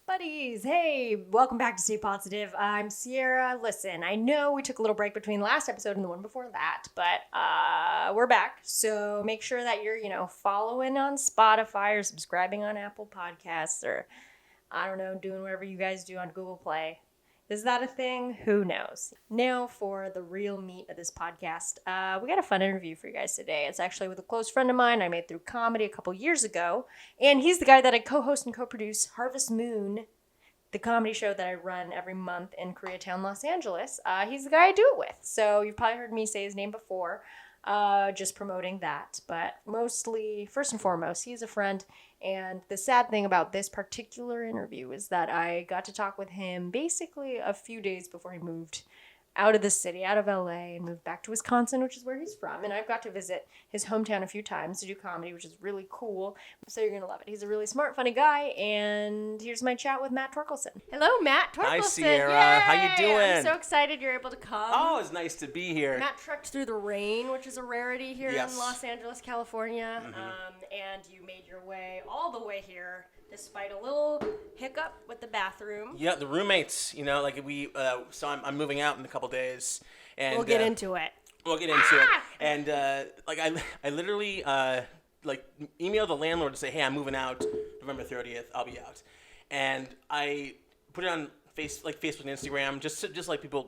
Buddies, hey, welcome back to Stay Podsitive. I'm Sierra. Listen, I know we took a little break between the last episode and the one before that, but we're back. So make sure that you're, following on Spotify or subscribing on Apple Podcasts or, I don't know, doing whatever you guys do on Google Play. Is that a thing? Who knows? Now for the real meat of this podcast. We got a fun interview for you guys today. It's actually with a close friend of mine I made through comedy a couple years ago. And he's the guy that I co-host and co-produce Harvest Moon, the comedy show that I run every month in Koreatown, Los Angeles. He's the guy I do it with. So you've probably heard me say his name before, just promoting that. But mostly, first and foremost, he's a friend. And the sad thing about this particular interview is that I got to talk with him basically a few days before he moved out of the city, out of LA, and moved back to Wisconsin, which is where he's from. And I've got to visit his hometown a few times to do comedy, which is really cool. So you're going to love it. He's a really smart, funny guy. And here's my chat with Matt Torkelson. Hello, Matt Torkelson. Hi, Sierra. Yay! How you doing? I'm so excited you're able to come. Oh, it's nice to be here. Matt trekked through the rain, which is a rarity here Yes. in Los Angeles, California. And you made your way all the way here despite a little hiccup with the bathroom. Yeah, the roommates, so I'm moving out in a couple days. And We'll get into it. We'll get into it. And, I literally, emailed the landlord to say, hey, I'm moving out November 30th. I'll be out. And I put it on Facebook and Instagram, just like people,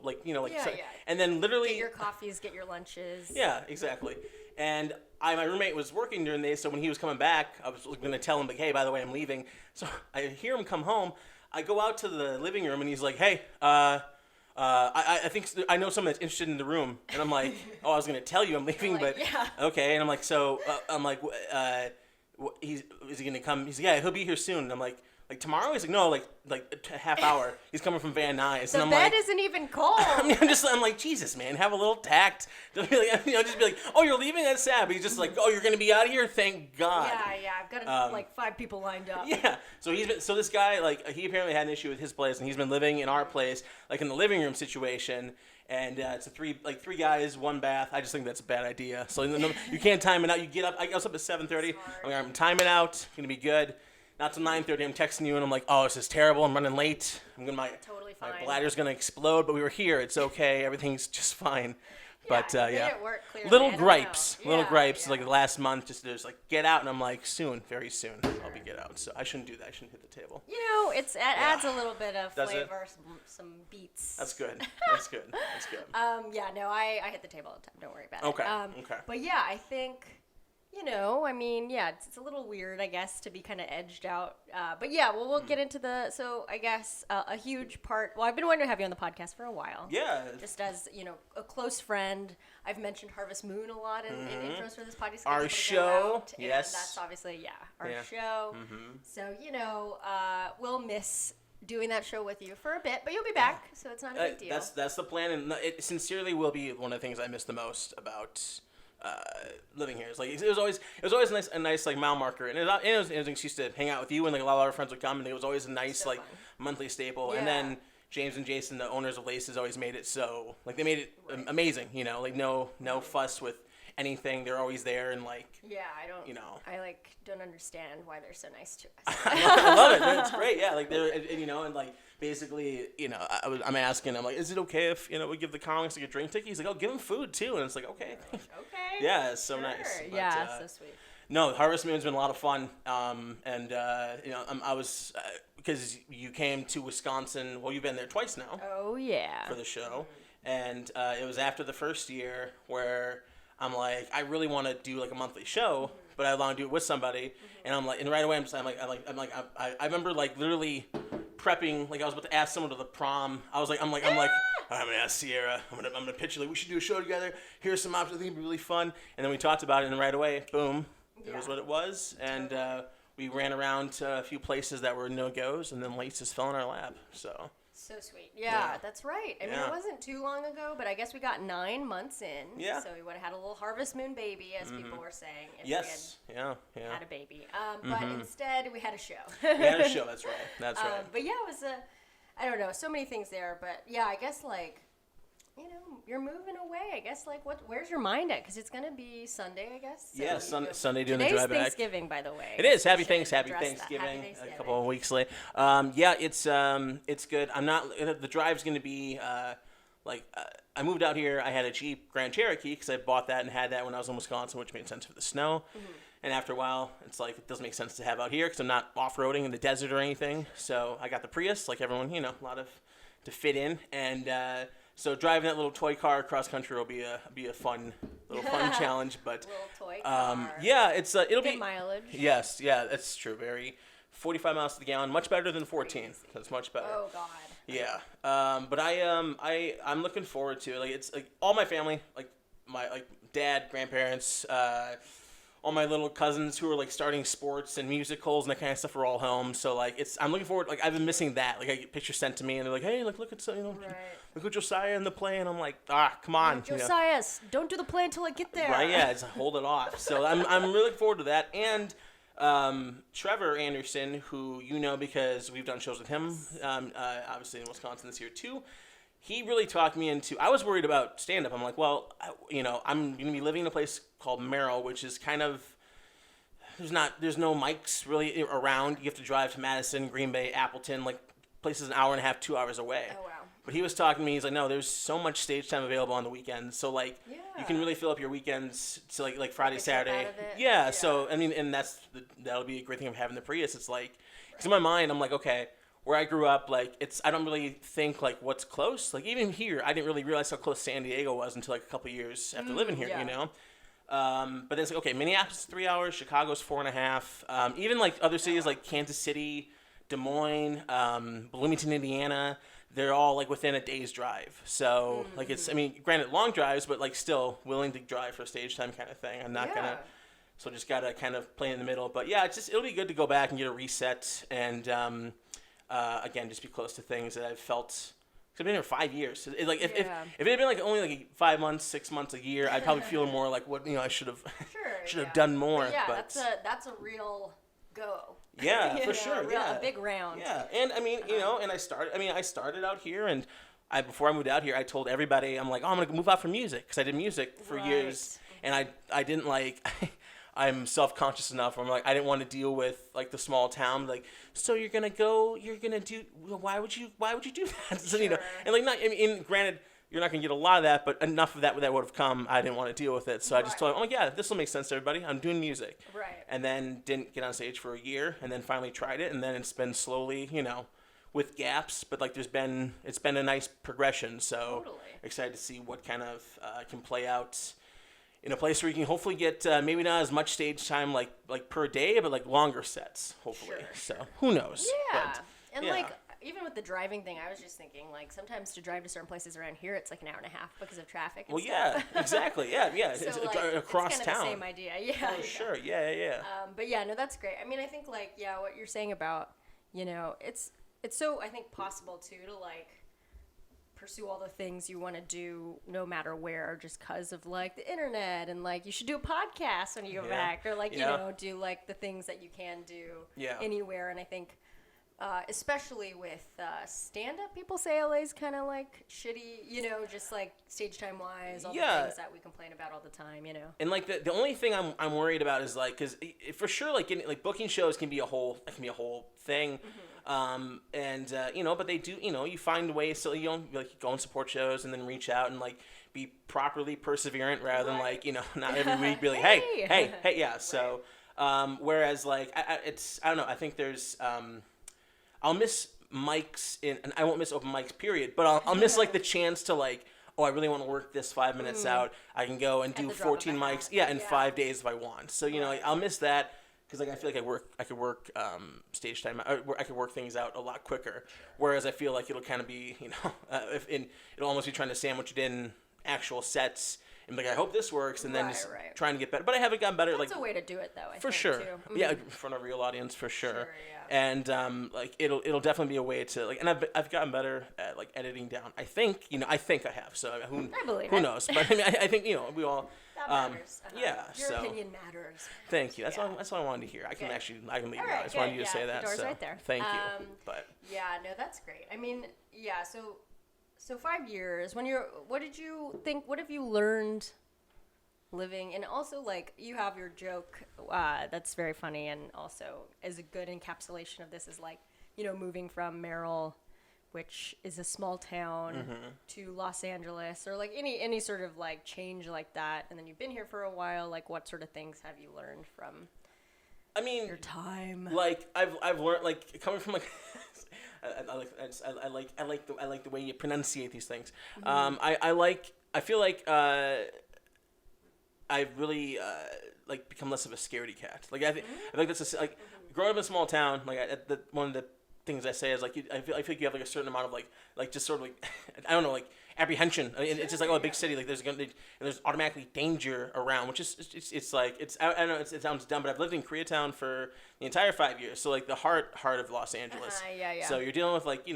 and then literally Get your coffees, get your lunches. Yeah, exactly. And my roommate was working during the day, so when he was coming back, I was going to tell him, hey, by the way, I'm leaving. So I hear him come home. I go out to the living room, and he's like, hey, I think I know someone that's interested in the room. And I'm like, oh, I was going to tell you I'm leaving, but yeah. Okay. And I'm like, is he going to come? He's like, yeah, he'll be here soon. And I'm like tomorrow? He's like, no, like a half hour. He's coming from Van Nuys. The and I'm bed like, isn't even cold. I'm like, Jesus, man, have a little tact. Don't be like, just be like, oh, you're leaving? That's sad. But he's just like, oh, you're going to be out of here? Thank God. Yeah, I've got 5 people lined up. Yeah. So this guy, he apparently had an issue with his place, and he's been living in our place, in the living room situation. And it's three guys, 1 bath. I just think that's a bad idea. So you can't time it out. You get up. I was up at 7:30. I'm timing out. It's going to be good. Not till 9:30, I'm texting you, and I'm like, oh, this is terrible. I'm running late. Totally fine. My bladder's going to explode, but we were here. It's okay. Everything's just fine. But, It didn't work, clearly. Little gripes. Yeah. Like the last month, just there's get out, and I'm like, soon, very soon, I'll be get out. So I shouldn't do that. I shouldn't hit the table. It adds a little bit of Does flavor, some beats. That's good. That's good. I hit the table all the time. Don't worry about it. Okay. But yeah, I think... it's a little weird, I guess, to be kind of edged out. But yeah, we'll get into so I guess a huge part, I've been wanting to have you on the podcast for a while. Yeah. Just as, a close friend. I've mentioned Harvest Moon a lot in intros for this podcast. Our show. Yes. And that's obviously, our Yeah. show. Mm-hmm. So, we'll miss doing that show with you for a bit, but you'll be back, so it's not a big deal. That's the plan, and it sincerely will be one of the things I miss the most about living here. It's it was always a nice mile marker, and it was an excuse to hang out with you, and a lot of our friends would come, and it was always a nice fun. monthly staple. Yeah. And then James and Jason, the owners of Laces, always made it so they made it amazing. No fuss with anything. They're always there, and yeah, I don't. I don't understand why they're so nice to us. I love it. It's great. Yeah, they're basically, I'm asking. I'm like, is it okay if we give the comics a drink ticket? He's like, oh, give them food too, and it's like, okay. Okay. Yeah, it's so nice. But, yeah, so sweet. No, Harvest Moon's been a lot of fun. I was because you came to Wisconsin. Well, you've been there twice now. Oh yeah. For the show, and it was after the first year where I'm like, I really want to do a monthly show, but I want to do it with somebody, and I'm like, and right away I remember literally prepping, I was about to ask someone to the prom. I'm gonna ask Sierra. I'm gonna pitch you we should do a show together. Here's some options. I think it'd be really fun. And then we talked about it, and right away, boom, it was what it was. And we ran around to a few places that were no-goes, and then Laces fell in our lap. So sweet. Yeah, that's right. I mean, it wasn't too long ago, but I guess we got 9 months in. Yeah. So we would have had a little Harvest Moon baby, as people were saying. If yes. We had a baby. But instead, we had a show. We had a show. That's right. But yeah, it was I don't know, so many things there. But yeah, I guess you're moving away. I guess, like, where's your mind at? Because it's going to be Sunday, I guess. So yeah, Sunday doing the drive back. Today's Thanksgiving, by the way. It is. Happy Thanksgiving. Thanksgiving. A couple of weeks late. Yeah, it's good. I'm not. The drive's going to be I moved out here. I had a Jeep Grand Cherokee because I bought that and had that when I was in Wisconsin, which made sense for the snow. Mm-hmm. And after a while, it's like it doesn't make sense to have out here because I'm not off-roading in the desert or anything. So I got the Prius, like everyone, a lot of to fit in, and so driving that little toy car across country will be a fun challenge. But little toy car. yeah, it'll good be mileage. Yes, yeah, that's true. 45 miles to the gallon, much better than 14. That's much better. Oh God. Yeah, but I'm looking forward to it. Like it's like all my family, like my dad, grandparents, all my little cousins who are like starting sports and musicals and that kind of stuff are all home. So like I'm looking forward. Like I've been missing that. Like I get pictures sent to me and they're like, hey, like look at look at Josiah in the play, and I'm like, come on, Josiah, don't do the play until I get there. Right? Yeah, just hold it off. So I'm really looking forward to that. And Trevor Anderson, who because we've done shows with him, obviously in Wisconsin this year too. He really talked me into. I was worried about stand-up. I'm like, well, I'm going to be living in a place called Merrilll, which is kind of there's no mics really around. You have to drive to Madison, Green Bay, Appleton, like places an hour and a half, 2 hours away. Oh wow. But he was talking to me. He's like, no, there's so much stage time available on the weekends. So like, you can really fill up your weekends to like Friday, Saturday. Yeah. So I mean, and that'll be a great thing of having the Prius. It's like, because in my mind, I'm like, okay, where I grew up, like I don't really think like what's close. Like even here, I didn't really realize how close San Diego was until like a couple of years after living here. But then it's like, okay, Minneapolis is 3 hours, Chicago's 4.5. Even like other cities like Kansas City, Des Moines, Bloomington, Indiana. They're all like within a day's drive. So like granted long drives, but like still willing to drive for stage time kind of thing. I'm not gonna, so just gotta kind of play in the middle. But yeah, it'll be good to go back and get a reset and again just be close to things that I've felt. Cause I've been here 5 years. If it had been like only like 5 months, 6 months, a year, I'd probably feel more like what I should have done more. But yeah, that's a real go. Yeah, for sure. A big round. Yeah, and I mean, and I started out here, and before I moved out here, I told everybody, I'm like, oh, I'm gonna move out for music, because I did music for years, and I didn't like, I'm self-conscious enough. I'm like, I didn't want to deal with like the small town, like, so you're gonna do, why would you do that? So, and like granted, you're not going to get a lot of that, but enough of that would have come. I didn't want to deal with it. So I just told him, oh, yeah, this will make sense to everybody. I'm doing music. Right. And then didn't get on stage for a year, and then finally tried it. And then it's been slowly, with gaps. But, like, it's been a nice progression. So excited to see what kind of can play out in a place where you can hopefully get maybe not as much stage time, like per day, but, like, longer sets, hopefully. Sure. So who knows? Yeah. Like, even with the driving thing, I was just thinking, like, sometimes to drive to certain places around here, it's like an hour and a half because of traffic. And stuff. Exactly. Yeah. So, it's like, across it's town. It's the same idea. Yeah. For sure. Yeah. But yeah, no, that's great. I mean, I think, like, what you're saying about, it's so, I think, possible, too, to, like, pursue all the things you want to do no matter where, just because of, like, the internet, and, like, you should do a podcast when you go back, or, like, do, like, the things that you can do anywhere. And I think especially with stand-up, people say LA's kind of like shitty, just like stage time wise, all the things that we complain about all the time, And like the only thing I'm worried about is like, because for sure, like booking shows can be a whole thing, but they do, you find ways so like go and support shows and then reach out and like be properly perseverant rather than like not every week be like hey yeah. So whereas like I don't know, I think there's I'll miss mics and I won't miss open mics, period. But I'll miss like the chance to like, oh, I really want to work this 5 minutes out. I can go and do 14 mics, in 5 days if I want. So like, I'll miss that because like I feel like I could work stage time. I could work things out a lot quicker. Whereas I feel like it'll kind of be it'll almost be trying to sandwich it in actual sets. And like, I hope this works, and then just trying to get better. But I haven't gotten better. That's a way to do it, though. I for think, sure. Too. Yeah, in front of a real audience, for sure. Yeah. And like it'll definitely be a way to like. And I've gotten better at like editing down. I think I have. So who knows? But I mean, I think we all. That matters. Yeah. Your opinion matters. Thank you. That's all I wanted to hear. I can leave. I just wanted you to say that. The door's so right there. Thank you. But yeah, no, that's great. I mean, so So 5 years. What did you think? What have you learned living? And also, like, you have your joke that's very funny, and also is a good encapsulation of this. Is like, moving from Merrilll, which is a small town, to Los Angeles, or like any sort of like change like that. And then you've been here for a while. Like, what sort of things have you learned from? I mean, your time. Like I've learned, like, coming from like I like the way you pronunciate these things. I feel like I've really like become less of a scaredy cat. Like I feel like that's like growing up in a small town. Like one of the things I say is like I feel like you have like a certain amount of like just sort of like I don't know, like apprehension. I mean, it's just like, a big city, like there's automatically danger around, which is it's like I don't know, it sounds dumb, but I've lived in Koreatown for the entire 5 years, so like the heart of Los Angeles. Yeah. So you're dealing with like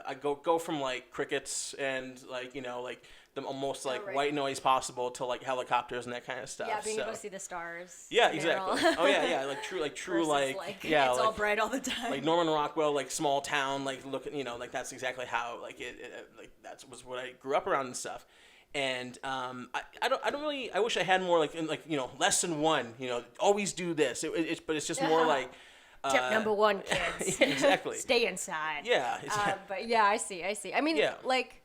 I go from like crickets and like like the most like white noise possible to like helicopters and that kind of stuff. Yeah, being able to see the stars. Yeah, exactly. Oh yeah, like true like yeah, it's like, all bright all the time. Like Norman Rockwell, like small town, like looking, like that's exactly how like it like that was what I grew up around and stuff. And I don't really, I wish I had more like lesson one, always do this. But it's just more like tip number one, kids. Yeah, exactly. Stay inside. Yeah. But yeah, I see. I mean, yeah. like.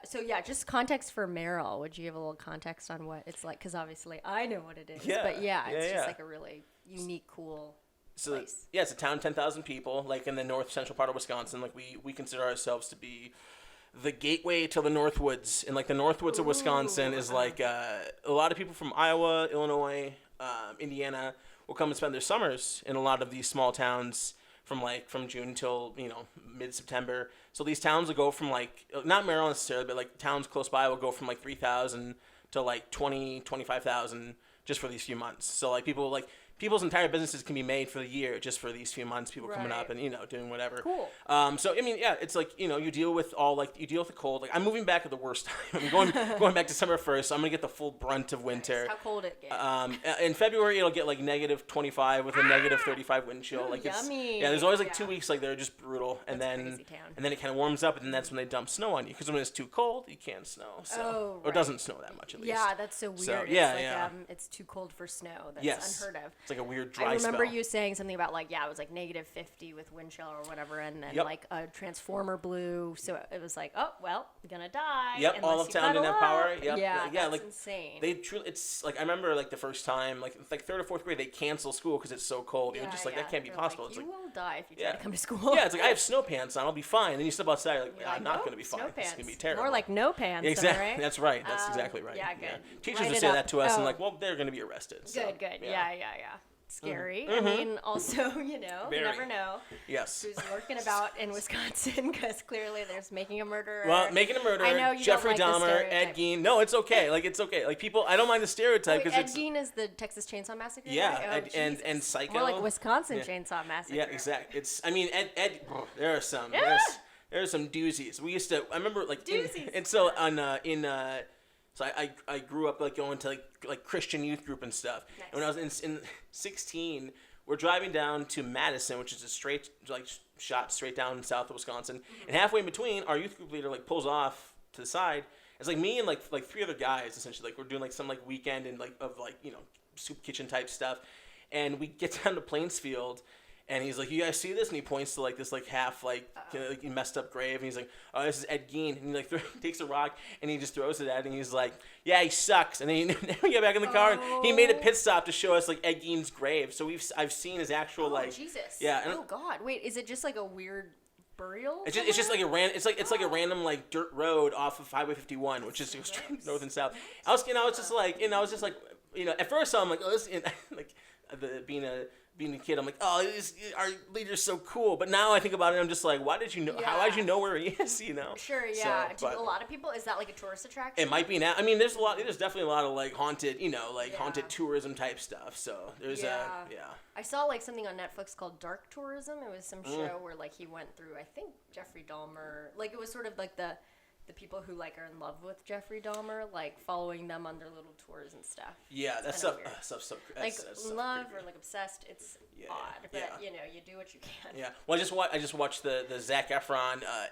So yeah, just context for Merrilll. Would you give a little context on what it's like? Because obviously I know what it is. Yeah. But yeah, it's just like a really unique, cool place. Yeah, it's a town, 10,000 people, like in the north central part of Wisconsin. Like we consider ourselves to be the gateway to the Northwoods, and like the Northwoods of Wisconsin is like a lot of people from Iowa, Illinois, Indiana will come and spend their summers in a lot of these small towns from June till mid-September. So these towns will go from like not Merrilll necessarily, but like towns close by will go from like 3,000 to like 25,000 just for these few months. So like people's entire businesses can be made for the year just for these few months. People coming up and doing whatever. Cool. So I mean, yeah, it's like you deal with the cold. Like I'm moving back at the worst time. I'm going back December 1st. So I'm gonna get the full brunt of winter. Nice. How cold it gets? In February it'll get like -25 with a -35 wind chill. Like yummy. There's always like 2 weeks like they're just brutal, and that's then crazy town. and then it kind of warms up, and then that's when they dump snow on you, because when it's too cold you can't snow. So or it doesn't snow that much at least. Yeah, that's so weird. So, it's too cold for snow. That's unheard of. It's like a weird dry I remember you saying something about like, it was like -50 with wind chill or whatever, and then like a transformer blew, so it was like, oh well, you're gonna die. Yep, all of town didn't have power. Yep. Yeah, that's like insane. They truly, it's like I remember like the first time, like third or fourth grade, they cancel school because it's so cold. It was just like that can't be possible. Like, it's you like, will die if you try to come to school. Yeah, it's like I have snow pants on, I'll be fine. Then you step outside, like you're I'm not gonna be fine. Pants. It's gonna be terrible. More like no pants. Exactly. Right? That's right. That's exactly right. Yeah, good. Teachers Write would it say up. that to us, and like, well, they're gonna be arrested. So, Good. Yeah. Scary. Mm-hmm. I mean, also, you never know. Yes. Who's lurking about in Wisconsin, because clearly there's making a murderer. Well, making a murderer. I know you Jeffrey don't like Dahmer, Ed Gein. No, it's okay. Like it's okay. Like people, I don't mind the stereotype because Ed Gein is the Texas Chainsaw Massacre. Yeah, right? and Psycho. More like Wisconsin Chainsaw Massacre. Yeah, exactly. Ed. There are some. Yeah. There are some doozies. We used to. I remember like. Doozies. And so So I grew up like going to like Christian youth group and stuff. Nice. And when I was in 16, we're driving down to Madison, which is a straight shot straight down south of Wisconsin. Mm-hmm. And halfway in between, our youth group leader like pulls off to the side. It's like me and like three other guys essentially. Like we're doing like some like weekend and of soup kitchen type stuff. And we get down to Plainsfield. And he's like, you guys see this? And he points to like this like half messed up grave. And he's like, oh, this is Ed Gein. And he like takes a rock and he just throws it at it. And he's like, yeah, he sucks. And then we get back in the car and he made a pit stop to show us like Ed Gein's grave. So I've seen his actual Jesus. Yeah. Oh God. Wait, is it just like a weird burial? It's just like a random like dirt road off of Highway 51, which is straight north and south. I was just like at first I'm like, oh, this like being a kid, I'm like, oh, our leader's so cool. But now I think about it, I'm just like, why did you know? Yeah. How did you know where he is? Sure, yeah. Do a lot of people? Is that like a tourist attraction? It might be now. I mean, there's definitely a lot of like haunted, haunted tourism type stuff. So there's I saw like something on Netflix called Dark Tourism. It was some show where like he went through, I think Jeffrey Dahmer. Like it was sort of like the the people who like are in love with Jeffrey Dahmer, like following them on their little tours and stuff. Yeah, that's stuff. So Like that's love creepy. or like obsessed. It's odd, but you know, you do what you can. Yeah. Well, I just watched the Zac Efron I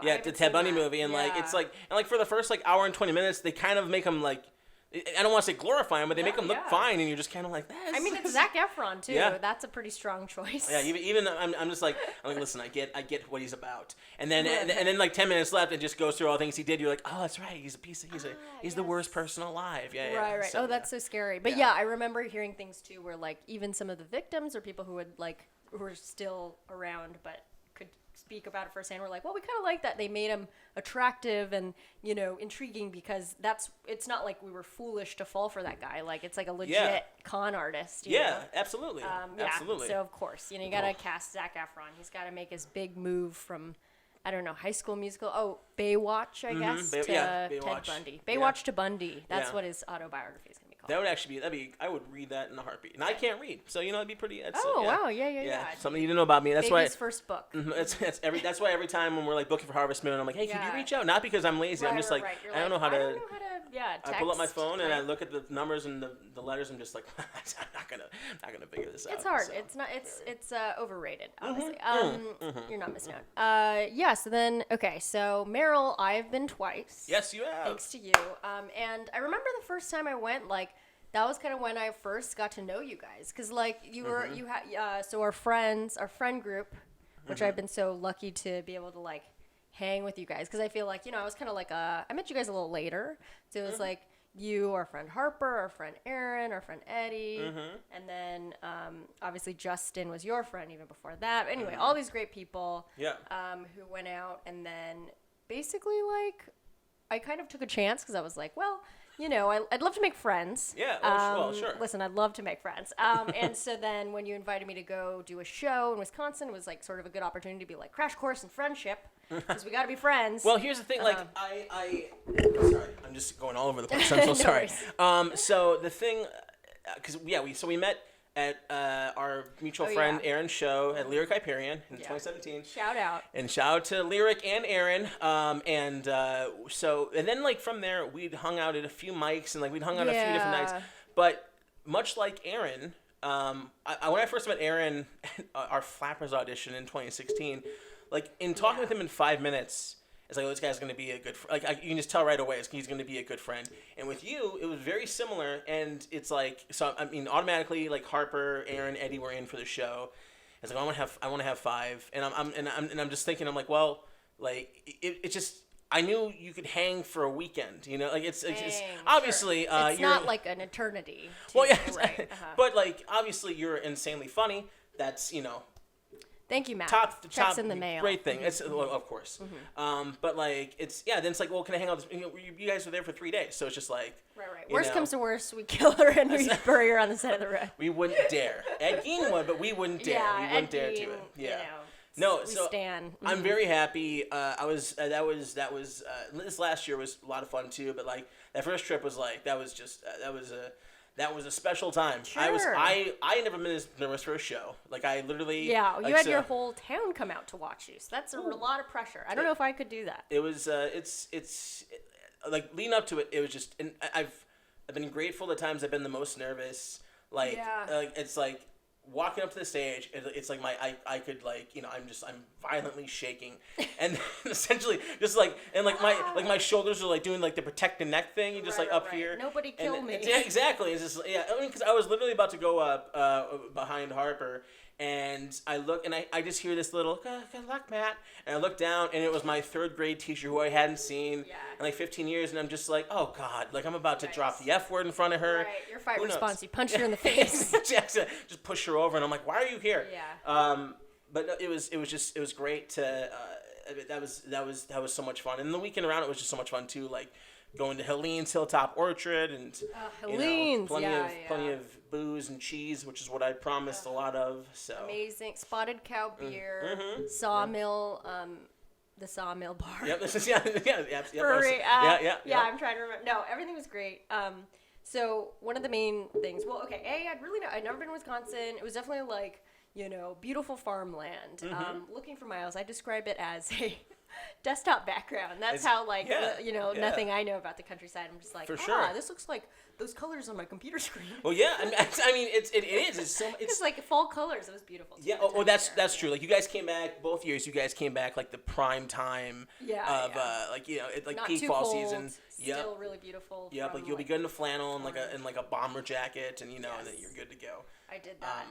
the haven't Ted Bundy seen that. movie, and like Yeah. it's like for the first like hour and 20 minutes they kind of make him like, I don't want to say glorify him, but they make him look fine, and you're just kind of like, that. I mean, it's Zac Efron too. Yeah. That's a pretty strong choice. Yeah, even I'm just like, listen, I get what he's about, and then and then like 10 minutes left, it just goes through all the things he did. You're like, oh, that's right, he's the worst person alive. Yeah, Right. So, oh, that's so scary. But yeah, I remember hearing things too, where like even some of the victims or people who were still around but could speak about it firsthand were like, well, we kind of like that they made him attractive and, you know, intriguing, because it's not like we were foolish to fall for that guy. Like, it's like a legit con artist. You know? Absolutely. Absolutely. So of course, you know, you gotta cast Zac Efron. He's got to make his big move from, I don't know, High School Musical. Oh, Baywatch, I guess, to Baywatch. Ted Bundy. Baywatch to Bundy. That's what his autobiography is gonna be called. That would actually be. I would read that in a heartbeat, and I can't read, so you know it'd be pretty. Wow, yeah. Something you didn't know about me. That's Baby's why. first book. That's why every time when we're like booking for Harvest Moon, I'm like, hey, could you reach out? Not because I'm lazy. I'm just like, I don't know how to. Text, I pull up my phone and I look at the numbers and the letters. I'm just like, I'm not gonna figure this out. It's hard. So. It's not. It's overrated. Honestly, you're not missing out. So then, so Merrilll, I've been twice. Yes, you have. Thanks to you. And I remember the first time I went, like, that was kind of when I first got to know you guys, because like you had so our friend group, which I've been so lucky to be able to like hang with you guys, because I feel like, you know, I was kind of like I met you guys a little later, so it was like you, our friend Harper, our friend Aaron, our friend Eddie, and then obviously Justin was your friend even before that. But anyway, all these great people who went out, and then basically like I kind of took a chance because I was like, well, you know, I'd love to make friends. Yeah, sure. Listen, I'd love to make friends. And so then when you invited me to go do a show in Wisconsin, it was like sort of a good opportunity to be like, crash course in friendship, because we got to be friends. Well, here's the thing. Like, sorry, I'm just going all over the place. I'm so sorry. So the thing, because we met at our mutual friend Aaron's show at Lyric Hyperion in 2017. Shout out. And shout out to Lyric and Aaron. And then like from there we'd hung out at a few mics, and like we'd hung out a few different nights. But much like Aaron, when I first met Aaron at our Flappers audition in 2016, like in talking with him in 5 minutes, it's like, oh, this guy's going to be a good friend. Like, you can just tell right away he's going to be a good friend. And with you, it was very similar. And it's like, so I mean, automatically, like Harper, Aaron, Eddie were in for the show. It's like, I want to have five. And I'm just thinking, I'm like, well, like it just, I knew you could hang for a weekend. You know, like it's obviously it's not like an eternity. Well, yeah, right. But like obviously you're insanely funny. That's, you know. Thank you, Matt. Top in the mail. Great thing. It's well, of course. But like then it's like, well, can I hang out? You guys were there for 3 days, so it's just like right. Worst comes to worst, we kill her and we bury her on the side of the road. We wouldn't dare. Ed Gein would, but we wouldn't dare. Yeah, we wouldn't dare to it. Yeah. You know, no, we so stand. I'm very happy. This last year was a lot of fun too. But like that first trip was like that was a special time. Sure. I never been as nervous for a show. Like I literally. Yeah, you had your whole town come out to watch you, so that's a lot of pressure. I don't know if I could do that. It was like leading up to it. It was just, and I've been grateful the times I've been the most nervous. Like it's like walking up to the stage. It's like I could like, you know, I'm violently shaking, and essentially just like, and like my shoulders are like doing like the protect the neck thing. You just like up here. Nobody kill me. Yeah, exactly. It's just I mean, because I was literally about to go up behind Harper. And I look, and I just hear this little, good luck, Matt. And I look down, and it was my third grade teacher who I hadn't seen in like 15 years. And I'm just like, oh, God. Like, I'm about to drop the F word in front of her. Right, your fight response. You punch her in the face. Just push her over. And I'm like, why are you here? Yeah. But no, it was great to, that was so much fun. And the weekend around, it was just so much fun, too. Like, going to Helene's Hilltop Orchard and Helene's, plenty of booze and cheese, which is what I promised a lot of. So amazing. Spotted Cow beer, Sawmill, the Sawmill bar. Yep, this is Brewery. I'm trying to remember. No, everything was great. So one of the main things. Well, okay. I'd never been to Wisconsin. It was definitely like, you know, beautiful farmland. Looking for miles, I describe it as a desktop background. That's how nothing I know about the countryside. I'm just like, For sure. This looks like those colors on my computer screen. Well, yeah. I mean, it is. It's like fall colors. It was beautiful. Yeah. Oh, that's true. Like you guys came back both years. You guys came back like the prime time of Not peak too fall cold, season. Still really beautiful. Yep. Like you'll be good in a flannel and like a bomber jacket, and and then you're good to go. I did that.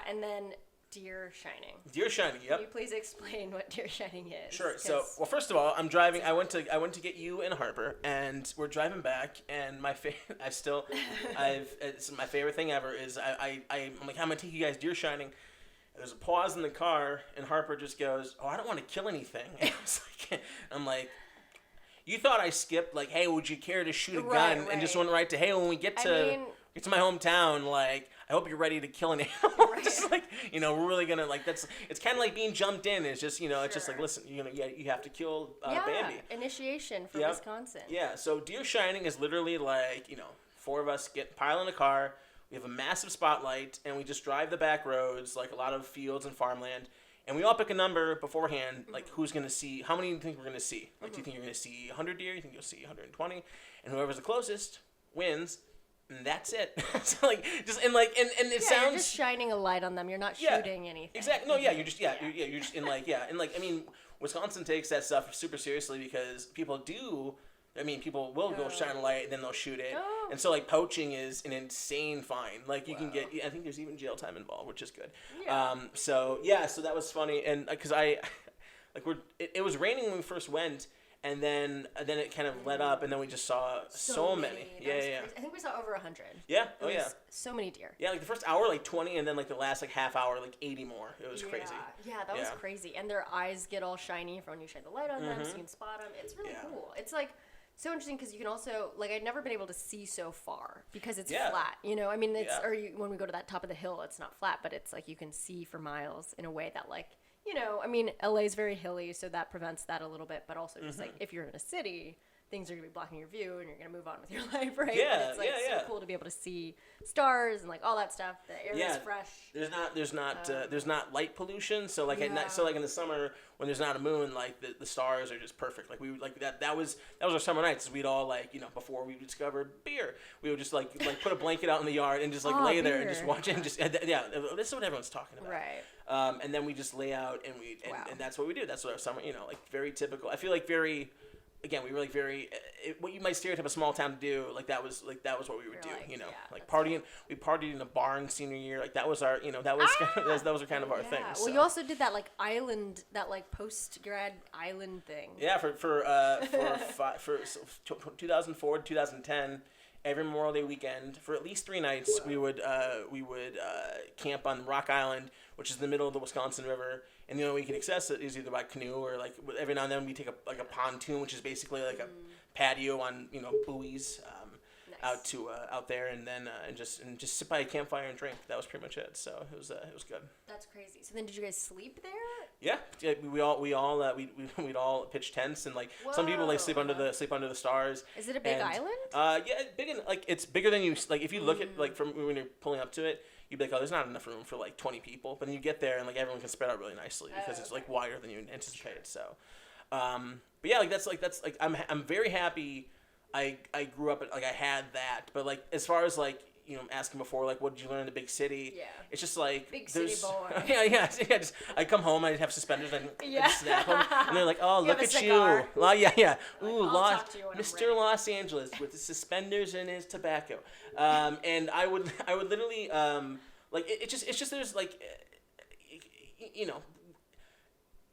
And then Deer Shining. Deer Shining. Yep. Can you please explain what Deer Shining is? Sure. So, well, first of all, I'm driving. I went to get you and Harper, and we're driving back. And my it's my favorite thing ever is I'm like, I'm gonna take you guys Deer Shining. And there's a pause in the car, and Harper just goes, "Oh, I don't want to kill anything." And I'm like, you thought I skipped like, "Hey, would you care to shoot a gun?" And just went right to, "Hey, when we get to my hometown, like, I hope you're ready to kill an animal." Right. Just like, we're really gonna like it's kind of like being jumped in. It's just it's just like, listen, you have to kill Bambi. Initiation for Wisconsin. Yeah. So Deer Shining is literally like 4 of us pile in a car. We have a massive spotlight, and we just drive the back roads, like a lot of fields and farmland. And we all pick a number beforehand, like who's going to see, how many do you think we're going to see? Like, do you think you're going to see 100 deer? You think you'll see 120? And whoever's the closest wins. And that's it. So like it sounds. You're just shining a light on them. You're not shooting anything. Exactly. No. Yeah. You're just You're just I mean, Wisconsin takes that stuff super seriously because people will go shine a light and then they'll shoot it. Oh. And so like poaching is an insane fine. Like you can get. I think there's even jail time involved, which is good. Yeah. So that was funny, and because it was raining when we first went. And then it kind of let up, and then we just saw so many. Yeah. I think we saw over 100. Yeah. Oh, yeah. So many deer. Yeah, like the first hour, like 20, and then like the last like half hour, like 80 more. It was crazy. Yeah, that was crazy. And their eyes get all shiny from when you shine the light on them, so you can spot them. It's really cool. It's like so interesting because you can also like I'd never been able to see so far because it's flat. I mean, when we go to that top of the hill, it's not flat, but it's like you can see for miles in a way that like. I mean, LA is very hilly, so that prevents that a little bit. But also, just like if you're in a city, things are gonna be blocking your view, and you're gonna move on with your life, right? Yeah, but it's so cool to be able to see stars and like all that stuff. The air is fresh. There's not light pollution, so like in the summer when there's not a moon, like the stars are just perfect. Like we like that was our summer nights. We'd all like before we discovered beer, we would just like put a blanket out in the yard and just like lay there and just watch it and just this is what everyone's talking about. Right. And then we just lay out and and that's what we do. That's what our summer, like very typical. I feel like very, again, we were like very, what you might stereotype a small town to do, like that was what we would do, like partying. Cool. We partied in a barn senior year. Like that was our, that was kind of our thing. Well, you also did that like island, that like post grad island thing. Yeah, for 2004 to 2010. Every Memorial Day weekend, for at least 3 nights, we would camp on Rock Island, which is in the middle of the Wisconsin River, and the only way you can access it is either by canoe or like every now and then we take a pontoon, which is basically like a patio on buoys out there, and then and just sit by a campfire and drink. That was pretty much it. So it was good. That's crazy. So then, did you guys sleep there? Yeah. We'd all pitch tents, and like some people like sleep under the stars. Is it a big island? Yeah, big and like it's bigger than you like. If you look at like from when you're pulling up to it, you'd be like, oh, there's not enough room for like 20 people. But then you get there and like everyone can spread out really nicely because it's like wider than you anticipated. So, but yeah, like that's I'm very happy. I grew up like I had that, but like as far as like asking before like what did you learn in the big city? Yeah, it's just like big city boy. yeah. Just I come home, I have suspenders, and I'd snap them, and they're like, oh, look at you. Well, yeah. Ooh, Mr. Los Angeles with his suspenders and his tobacco. And I would literally like it's just there's like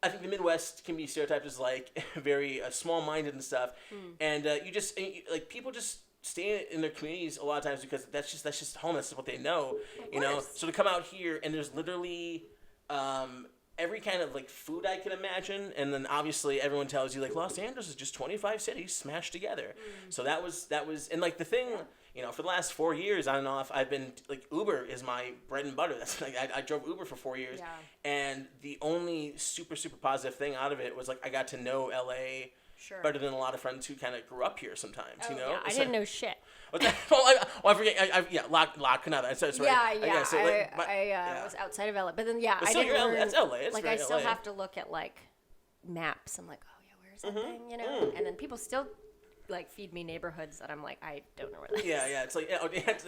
I think the Midwest can be stereotyped as like very small-minded and stuff, and like people just stay in their communities a lot of times because that's just home. That's what they know, So to come out here and there's literally every kind of like food I can imagine, and then obviously everyone tells you like Los Angeles is just 25 cities smashed together. So that was and like the thing. For the last 4 years, on and off, I've been like Uber is my bread and butter. That's like I drove Uber for 4 years, and the only super positive thing out of it was like I got to know LA better than a lot of friends who kind of grew up here. Sometimes, Yeah. I didn't know shit. I forget. La Canada. That's right. I was outside of LA, but then I didn't learn. That's LA. It's like I still have to look at like maps. I'm like, oh yeah, or something, you know? And then people still like feed me neighborhoods that I'm like, I don't know where that is. Yeah, it's like, it's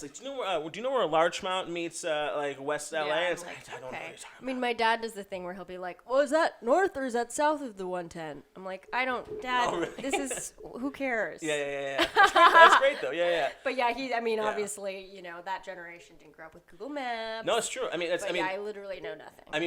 like, do you know where Larchmont meets like West LA? Yeah, It's I'm like, like, I don't know what okay. you're talking I mean, my dad does the thing where he'll be like, "Oh, is that north or is that south of the 110?" I'm like, I don't, Dad. Oh, really? This is who cares? Yeah. That's great though. Yeah. But yeah, obviously, you know, that generation didn't grow up with Google Maps. No, it's true. I mean, I literally know nothing. I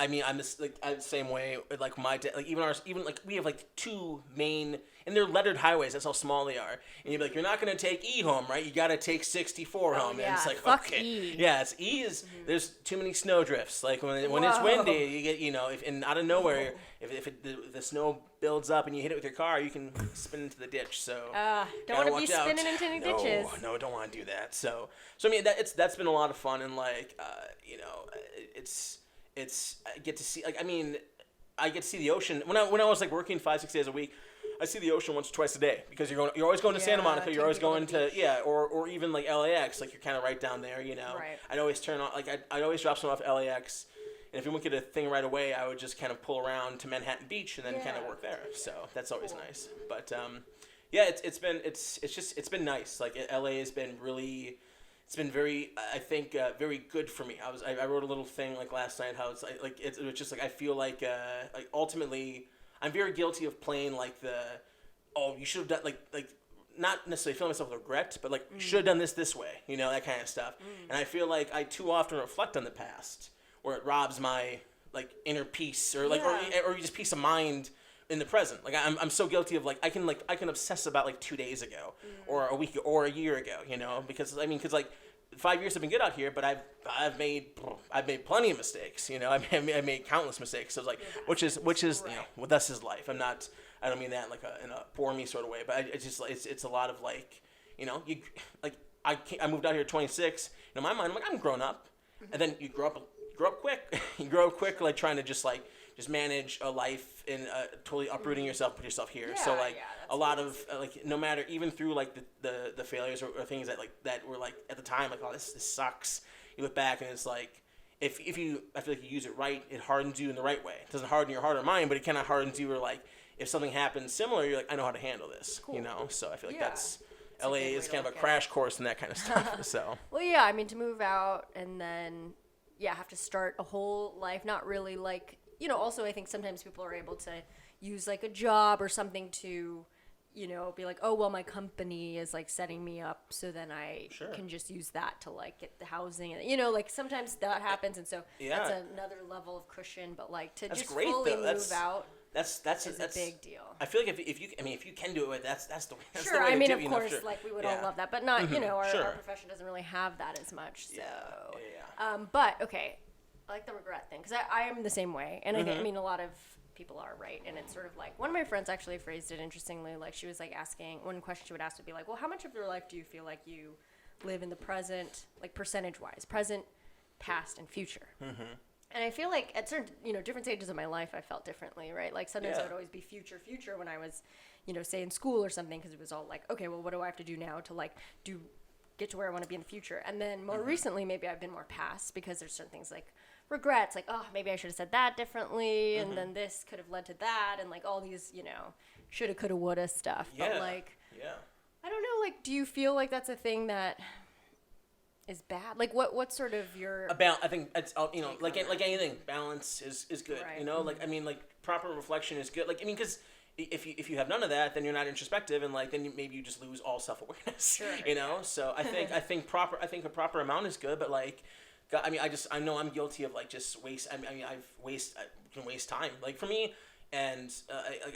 mean, I'm the same way. Like my dad, like even like we have like two main, and they're lettered highways. That's how small they are. And you're like, you're not gonna take E home, right? You gotta take 64 home. Yeah. And it's like, Fuck okay, E. yeah, it's E is there's too many snow drifts. Like when it's windy, you get and out of nowhere, if the snow builds up and you hit it with your car, you can spin into the ditch. So don't want to be spinning into any ditches. No, don't want to do that. So I mean that's been a lot of fun, and like it's I get to see, like, I mean, I get to see the ocean when I was like working 5-6 days a week. I see the ocean once or twice a day because you're always going to Santa Monica, you're always going to or even like LAX, like you're kind of right down there, you know. Right. I'd always turn on, like I'd always drop someone off LAX, and if we wouldn't get a thing right away, I would just kind of pull around to Manhattan Beach and then kind of work there. So that's always nice. But it's been nice. Like LA has been really. It's been very, I think, very good for me. I wrote a little thing like last night how it was just like I feel like ultimately I'm very guilty of playing like you should have done like not necessarily feeling myself with regret, but like should have done this way, you know, that kind of stuff. And I feel like I too often reflect on the past where it robs my like inner peace or like or just peace of mind in the present. Like I'm so guilty of like I can obsess about like 2 days ago or a week or a year ago, you know, because like 5 years have been good out here, but I've made plenty of mistakes, you know. I've made countless mistakes. So it's like which is you know, well, that's his life. I don't mean that in a bore me sort of way, but it's a lot of like, you know, you like I moved out here at 26. In my mind, I'm like I'm grown up, and then you grow up quick. You grow up quick, like trying to just manage a life and totally uprooting yourself, put yourself here. So like a lot of like no matter even through like the failures or things that were like at the time like, oh, this sucks. You look back and it's like if you I feel like you use it right, it hardens you in the right way. It doesn't harden your heart or mind, but it kind of hardens you where like if something happens similar, you're like I know how to handle this. Cool. You know. So I feel like that's LA is kind of a crash course in that kind of stuff. So well, yeah, I mean to move out and then have to start a whole life, not really like. You know, also I think sometimes people are able to use like a job or something to, you know, be like, oh, well, my company is like setting me up so then I can just use that to like get the housing. And, you know, like sometimes that happens. And so that's another level of cushion. But like to just fully move out. That's a big deal. I feel like if you can do it, that's the way. That's sure, the way I mean, to do, of course, like we would all love that, but not you know our profession doesn't really have that as much. So, but okay. I like the regret thing because I am the same way, and I mean a lot of people are, right? And it's sort of like one of my friends actually phrased it interestingly. Like she was like asking one question she would ask would be like, well, how much of your life do you feel like you live in the present, like percentage wise, present, past, and future? And I feel like at certain different stages of my life, I felt differently, right? Like sometimes I would always be future when I was say in school or something because it was all like, okay, well, what do I have to do now to like get to where I want to be in the future? And then more recently, maybe I've been more past because there's certain things like regrets, like, oh, maybe I should have said that differently, and then this could have led to that, and like all these, shoulda, coulda, woulda stuff. Yeah. But like, I don't know, like, do you feel like that's a thing that is bad? Like, what's sort of your I think it's like anything, balance is good. Right. Like I mean, like proper reflection is good. Like I mean, because if you have none of that, then you're not introspective, and like then maybe you just lose all self-awareness. Sure. So I think a proper amount is good, but like. I mean, I know I'm guilty of like just waste. I can waste time. Like for me, and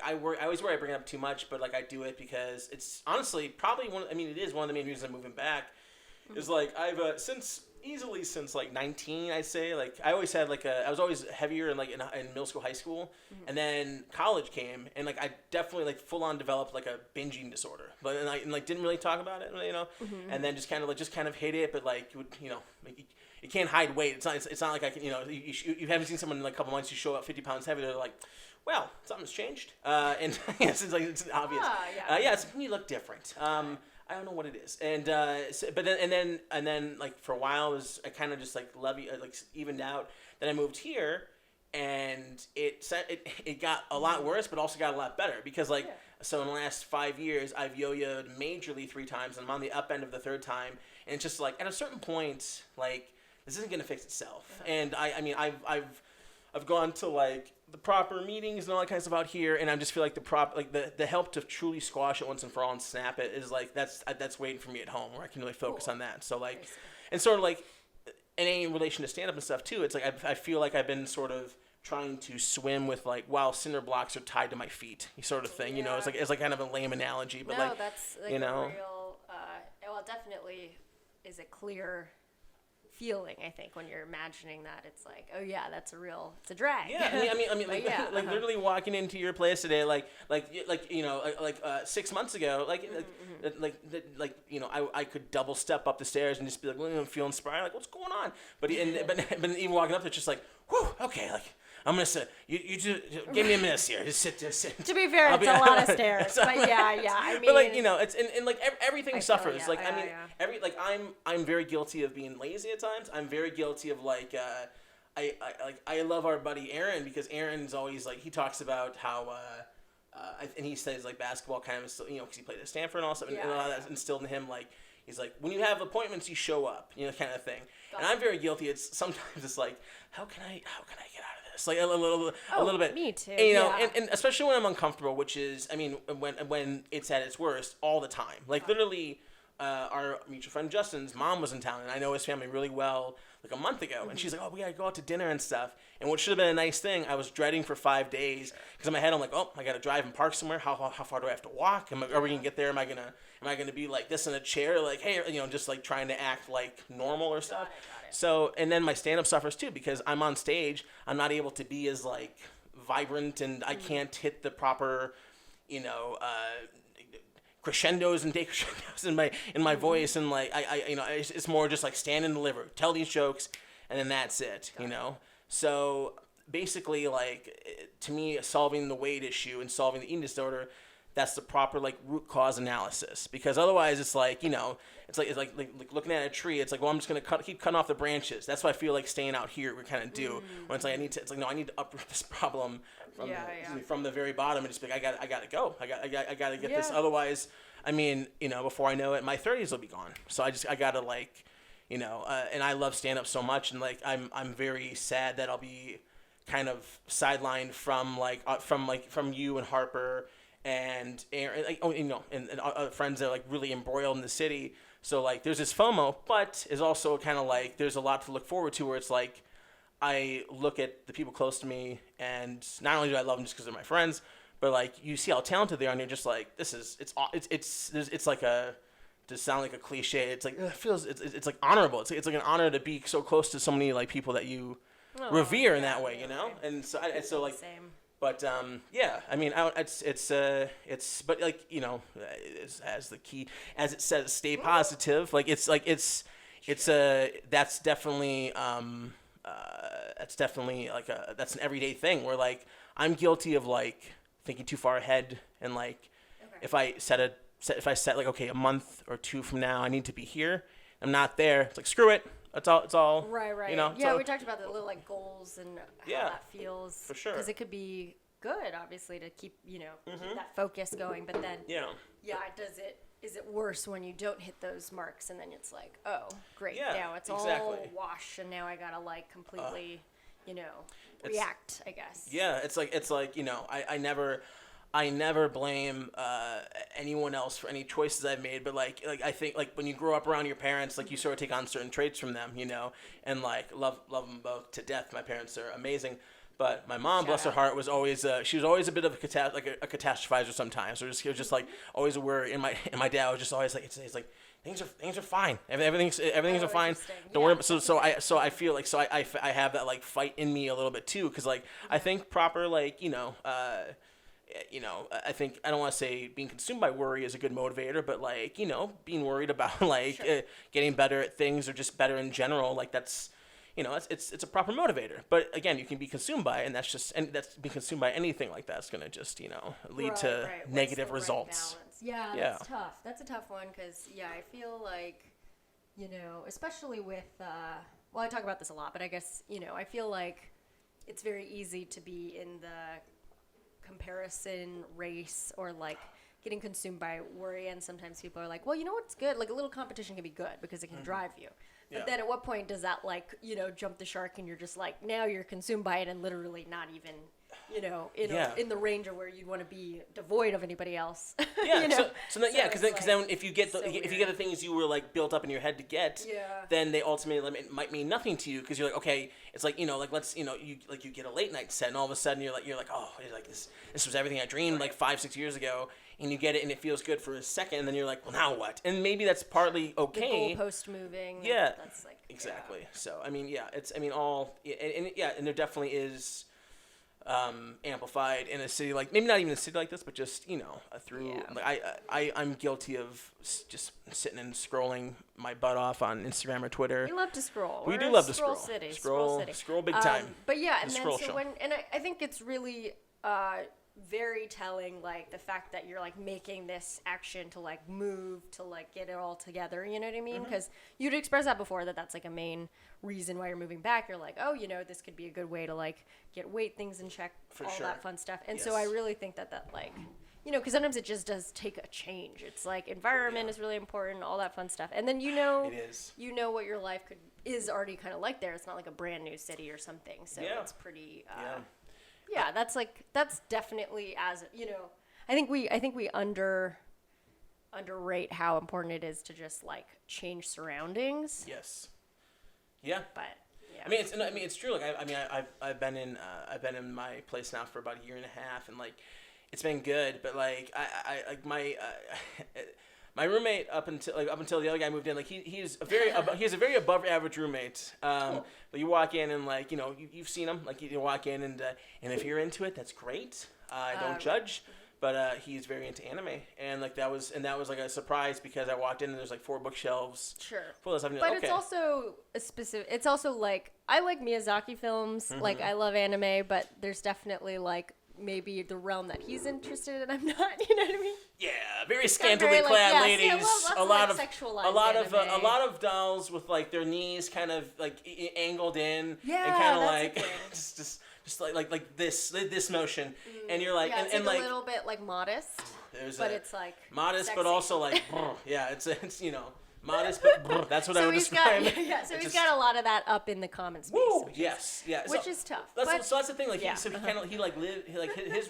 I always worry I bring it up too much, but like I do it because it's honestly probably it is one of the main reasons I'm moving back. Is like I've since like 19, I'd say. Like I always had I was always heavier in middle school, high school, and then college came, and like I definitely like full on developed like a binging disorder, but and I didn't really talk about it, and then just kind of hit it, but like you can't hide weight. It's not like I can, you haven't seen someone in like a couple months, you show up 50 pounds heavier, they're like, well, something's changed. And yes, it's obvious. You look different. I don't know what it is. And, but then like for a while I kind of just like evened out. Then I moved here and it got a lot worse, but also got a lot better because like so in the last 5 years I've yo-yoed majorly 3 times, and I'm on the up end of the 3rd time, and it's just like at a certain point like this isn't gonna fix itself. And I mean I've gone to like the proper meetings and all that kind of stuff out here, and I just feel like the help to truly squash it once and for all and snap it is like that's waiting for me at home where I can really focus on that. So like, and sort of like in relation to stand up and stuff too, it's like I feel like I've been sort of trying to swim with like while cinder blocks are tied to my feet, sort of thing. You know, it's like kind of a lame analogy, but like that's like you know, a real. Well, it definitely is a clear feeling, I think, when you're imagining that. It's like, oh yeah, it's a drag. Yeah, I mean, like, like literally walking into your place today, like you know, 6 months ago, like you know, I could double step up the stairs and just be like, well, feel inspired, like what's going on? But even walking up, it's just like, whew, okay, like. I'm gonna sit. You just give me a minute here. Just sit. To be fair, it's a lot of stairs, but yeah. I mean, but like you know, it's and like everything suffers. Like I mean, yeah. I'm very guilty of being lazy at times. I'm very guilty of like I love our buddy Aaron because Aaron's always like he talks about how and he says like basketball kind of you know because he played at Stanford and all stuff and all that's instilled in him like. He's like, when you have appointments, you show up, you know, kind of thing. And I'm very guilty. Sometimes it's like, how can I get out of this? Like a little bit. Me too. And, you know, and especially when I'm uncomfortable, which is, I mean, when it's at its worst, all the time. Like literally, our mutual friend Justin's mom was in town, and I know his family really well. Like a month ago, and she's like, "Oh, we gotta go out to dinner and stuff." And what should have been a nice thing, I was dreading for 5 days because in my head I'm like, "Oh, I gotta drive and park somewhere. How far do I have to walk? Are we gonna get there? Am I gonna be like this in a chair, like hey, you know, just like trying to act like normal or stuff?" Got it. So, and then my stand-up suffers too because I'm on stage. I'm not able to be as like vibrant, and I can't hit the proper, you know. Crescendos and decrescendos in my voice, and like I you know it's more just like stand and deliver, tell these jokes, and then that's it, you know. So basically, like to me, solving the weight issue and solving the eating disorder, that's the proper like root cause analysis. Because otherwise, it's like you know, it's like looking at a tree. It's like well, I'm just gonna keep cutting off the branches. That's why I feel like staying out here we kind of do. When it's like I need to uproot this problem from the very bottom and just be like I gotta go. I gotta get this. Otherwise, I mean, you know, before I know it, my 30s will be gone. So I gotta like, you know, and I love stand up so much, and like I'm very sad that I'll be kind of sidelined from you and Harper and Aaron, like, oh, you know, and friends that are like really embroiled in the city. So like there's this FOMO, but is also kind of like there's a lot to look forward to where it's like I look at the people close to me, and not only do I love them just because they're my friends, but like you see how talented they are, and you're just like, it's like a, to sound like a cliche, it's like it feels it's like honorable. It's like an honor to be so close to so many like people that you revere in that way, you know. And so like, same. But yeah, I mean, it's but like you know, as the key as it says, stay positive. Like it's that's definitely like that's an everyday thing where like I'm guilty of like thinking too far ahead and like if I set like okay a month or 2 from now I need to be here, I'm not there. It's like screw it. It's all right. You know, yeah, we talked about the little like goals and how that feels for sure because it could be good obviously to keep keep that focus going, but then is it worse when you don't hit those marks and then it's like, oh great, now it's all wash and now I gotta like completely react, I guess. Yeah, it's like you know, I never blame anyone else for any choices I've made, but like I think like when you grow up around your parents, like you sort of take on certain traits from them, you know, and like love them both to death. My parents are amazing, but my mom, bless her heart, was always she was always a bit of a catastrophizer sometimes, or just was like always a worry. And my dad was just always like it's like things are fine. Everything's fine. Don't worry. So I feel like I have that like fight in me a little bit too, because like I think proper like I think I don't want to say being consumed by worry is a good motivator, but like being worried about like getting better at things or just better in general, like that's it's a proper motivator. But again, you can be consumed by it, and that's being consumed by anything like that's gonna just lead to negative results. Right, that's tough. That's a tough one because I feel like especially with I talk about this a lot, but I guess I feel like it's very easy to be in the comparison race or like getting consumed by worry, and sometimes people are like, well, you know what's good? Like a little competition can be good because it can drive you. But then at what point does that like, jump the shark and you're just like, now you're consumed by it and literally not even, in the range of where you'd want to be devoid of anybody else. Yeah. Because then if you get the things you were like built up in your head to get, then they ultimately might mean nothing to you because you're like, okay, it's like, let's, you get a late night set and all of a sudden you're like, oh, this was everything I dreamed like 5-6 years ago. And you get it, and it feels good for a second, and then you're like, well, now what? And maybe that's partly okay. The goalpost moving. Yeah. That's like, exactly. Yeah. So, I mean, and there definitely is amplified in a city like, maybe not even a city like this, but just, through, like, I'm guilty of just sitting and scrolling my butt off on Instagram or Twitter. We love to scroll. We do love to scroll. City. Scroll big time. But yeah, and then I think it's really, very telling, like the fact that you're like making this action to like move to like get it all together, you know what I mean? Because you'd expressed that before, that's like a main reason why you're moving back. You're like, oh, this could be a good way to like get weight things in check, that fun stuff. And so I really think that like, because sometimes it just does take a change. It's like environment is really important, all that fun stuff. And then it is. What your life is already kind of like there. It's not like a brand new city or something. So it's pretty yeah, that's definitely I think we underrate how important it is to just like change surroundings. Yes. Yeah. But yeah. It's true. Like I've been in my place now for about a year and a half, and like it's been good. But like I like my roommate up until the other guy moved in, like he's a very above average roommate. Cool. But you walk in and like you've seen him, like you walk in and if you're into it, that's great. I don't judge, but he's very into anime, and like that was like a surprise because I walked in and there's like 4 bookshelves. Sure. Full of stuff. But it's also a specific. It's also like I like Miyazaki films, like I love anime, but there's definitely like maybe the realm that he's interested in, I'm not. You know what I mean? Yeah, very scantily clad ladies. A lot of dolls with like their knees kind of like angled in, yeah, and kind of like just like this motion, and you're like, it's and like like a little bit like modest. It's like modest, sexy. But also like it's modest, but that's what I would describe. So he's got a lot of that up in the common space. Which is tough. So that's the thing. Like his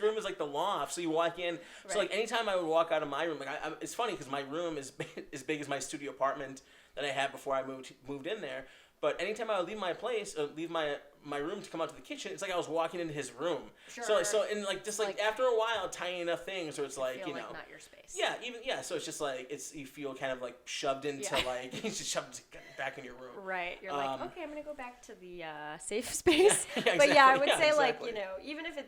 room is like the loft. So you walk in. So like anytime I would walk out of my room, like it's funny because my room is as big as my studio apartment that I had before I moved in there. But anytime I would leave my place, leave my room to come out to the kitchen, it's like I was walking into his room. Sure. So and like just like after a while, tiny enough things where it's like like not your space. Yeah, so it's just like you feel kind of like shoved into like you just shoved back in your room. Right. You're like, okay, I'm gonna go back to the safe space. But yeah, I would say like even if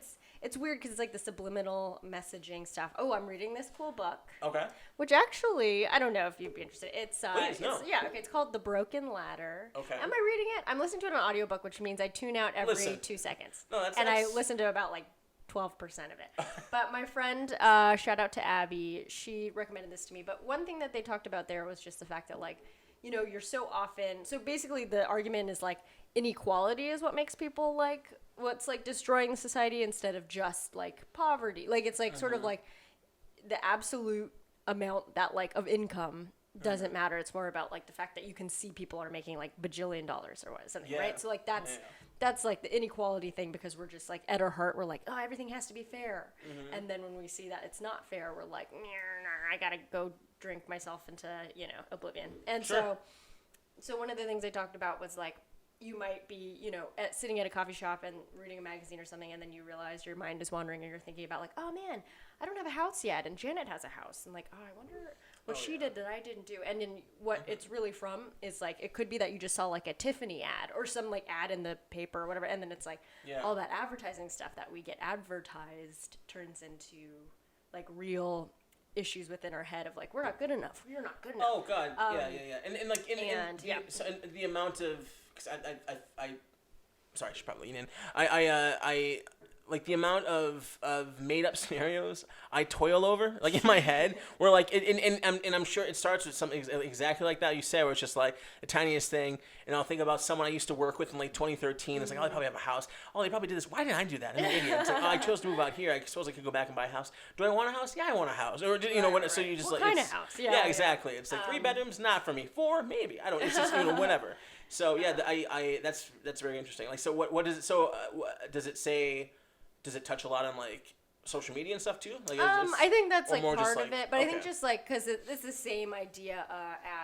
it's weird because it's like the subliminal messaging stuff. Oh, I'm reading this cool book. Okay. Which actually, I don't know if you'd be interested. Please, no. It's called The Broken Ladder. Okay. Am I reading it? I'm listening to it on audiobook, which means I tune out every 2 seconds. No, I listen to about like 12% of it. But my friend, shout out to Abby, she recommended this to me. But one thing that they talked about there was just the fact that like, you're so often, so basically the argument is like inequality is what makes people like, what's like destroying society instead of just like poverty. Like it's like sort of like the absolute amount that like of income doesn't matter. It's more about like the fact that you can see people are making like bajillion dollars or something, right? So like that's like the inequality thing because we're just like at our heart we're like, oh, everything has to be fair. And then when we see that it's not fair, we're like, I gotta go drink myself into oblivion. And so one of the things they talked about was like you might be sitting at a coffee shop and reading a magazine or something, and then you realize your mind is wandering and you're thinking about like, oh man, I don't have a house yet, and Janet has a house, and like, oh, I wonder what she did that I didn't do. And then what it's really from is like it could be that you just saw like a Tiffany ad or some like ad in the paper or whatever, and then it's like all that advertising stuff that we get advertised turns into like real issues within our head of like we're not good enough, you're not good enough. Oh god, and like the amount of because I sorry, I should probably lean in. like the amount of made up scenarios I toil over, like in my head, where like and I'm sure it starts with something exactly like that you said, where it's just like the tiniest thing, and I'll think about someone I used to work with in like 2013. It's like, oh, they probably have a house. Oh, they probably did this. Why didn't I do that? I'm an idiot. It's like, oh, I chose to move out here. I suppose I could go back and buy a house. Do I want a house? Yeah, I want a house. Or so you just what like kind of house? Yeah, exactly. It's like 3 bedrooms, not for me. 4, maybe. I don't. It's just whatever. So yeah, I that's very interesting. Like, so what is it? So does it say? Does it touch a lot on like social media and stuff too? Like, I think that's like part of like, it, but I think just like because it's the same idea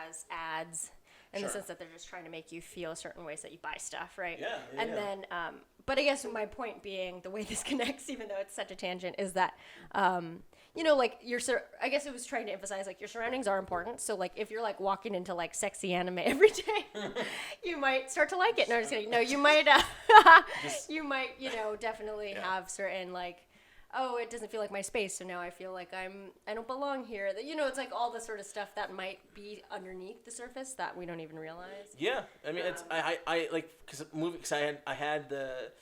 as ads in the sense that they're just trying to make you feel certain ways that you buy stuff, right? Yeah. And then, but I guess my point being, the way this connects, even though it's such a tangent, is that, like I guess it was trying to emphasize like your surroundings are important. So like if you're like walking into like sexy anime every day, you might start to like it. No, I'm just kidding. No, you might, definitely have certain like, oh, it doesn't feel like my space, so now I feel like I don't belong here. It's like all the sort of stuff that might be underneath the surface that we don't even realize. Yeah, I mean, it's I like because I had the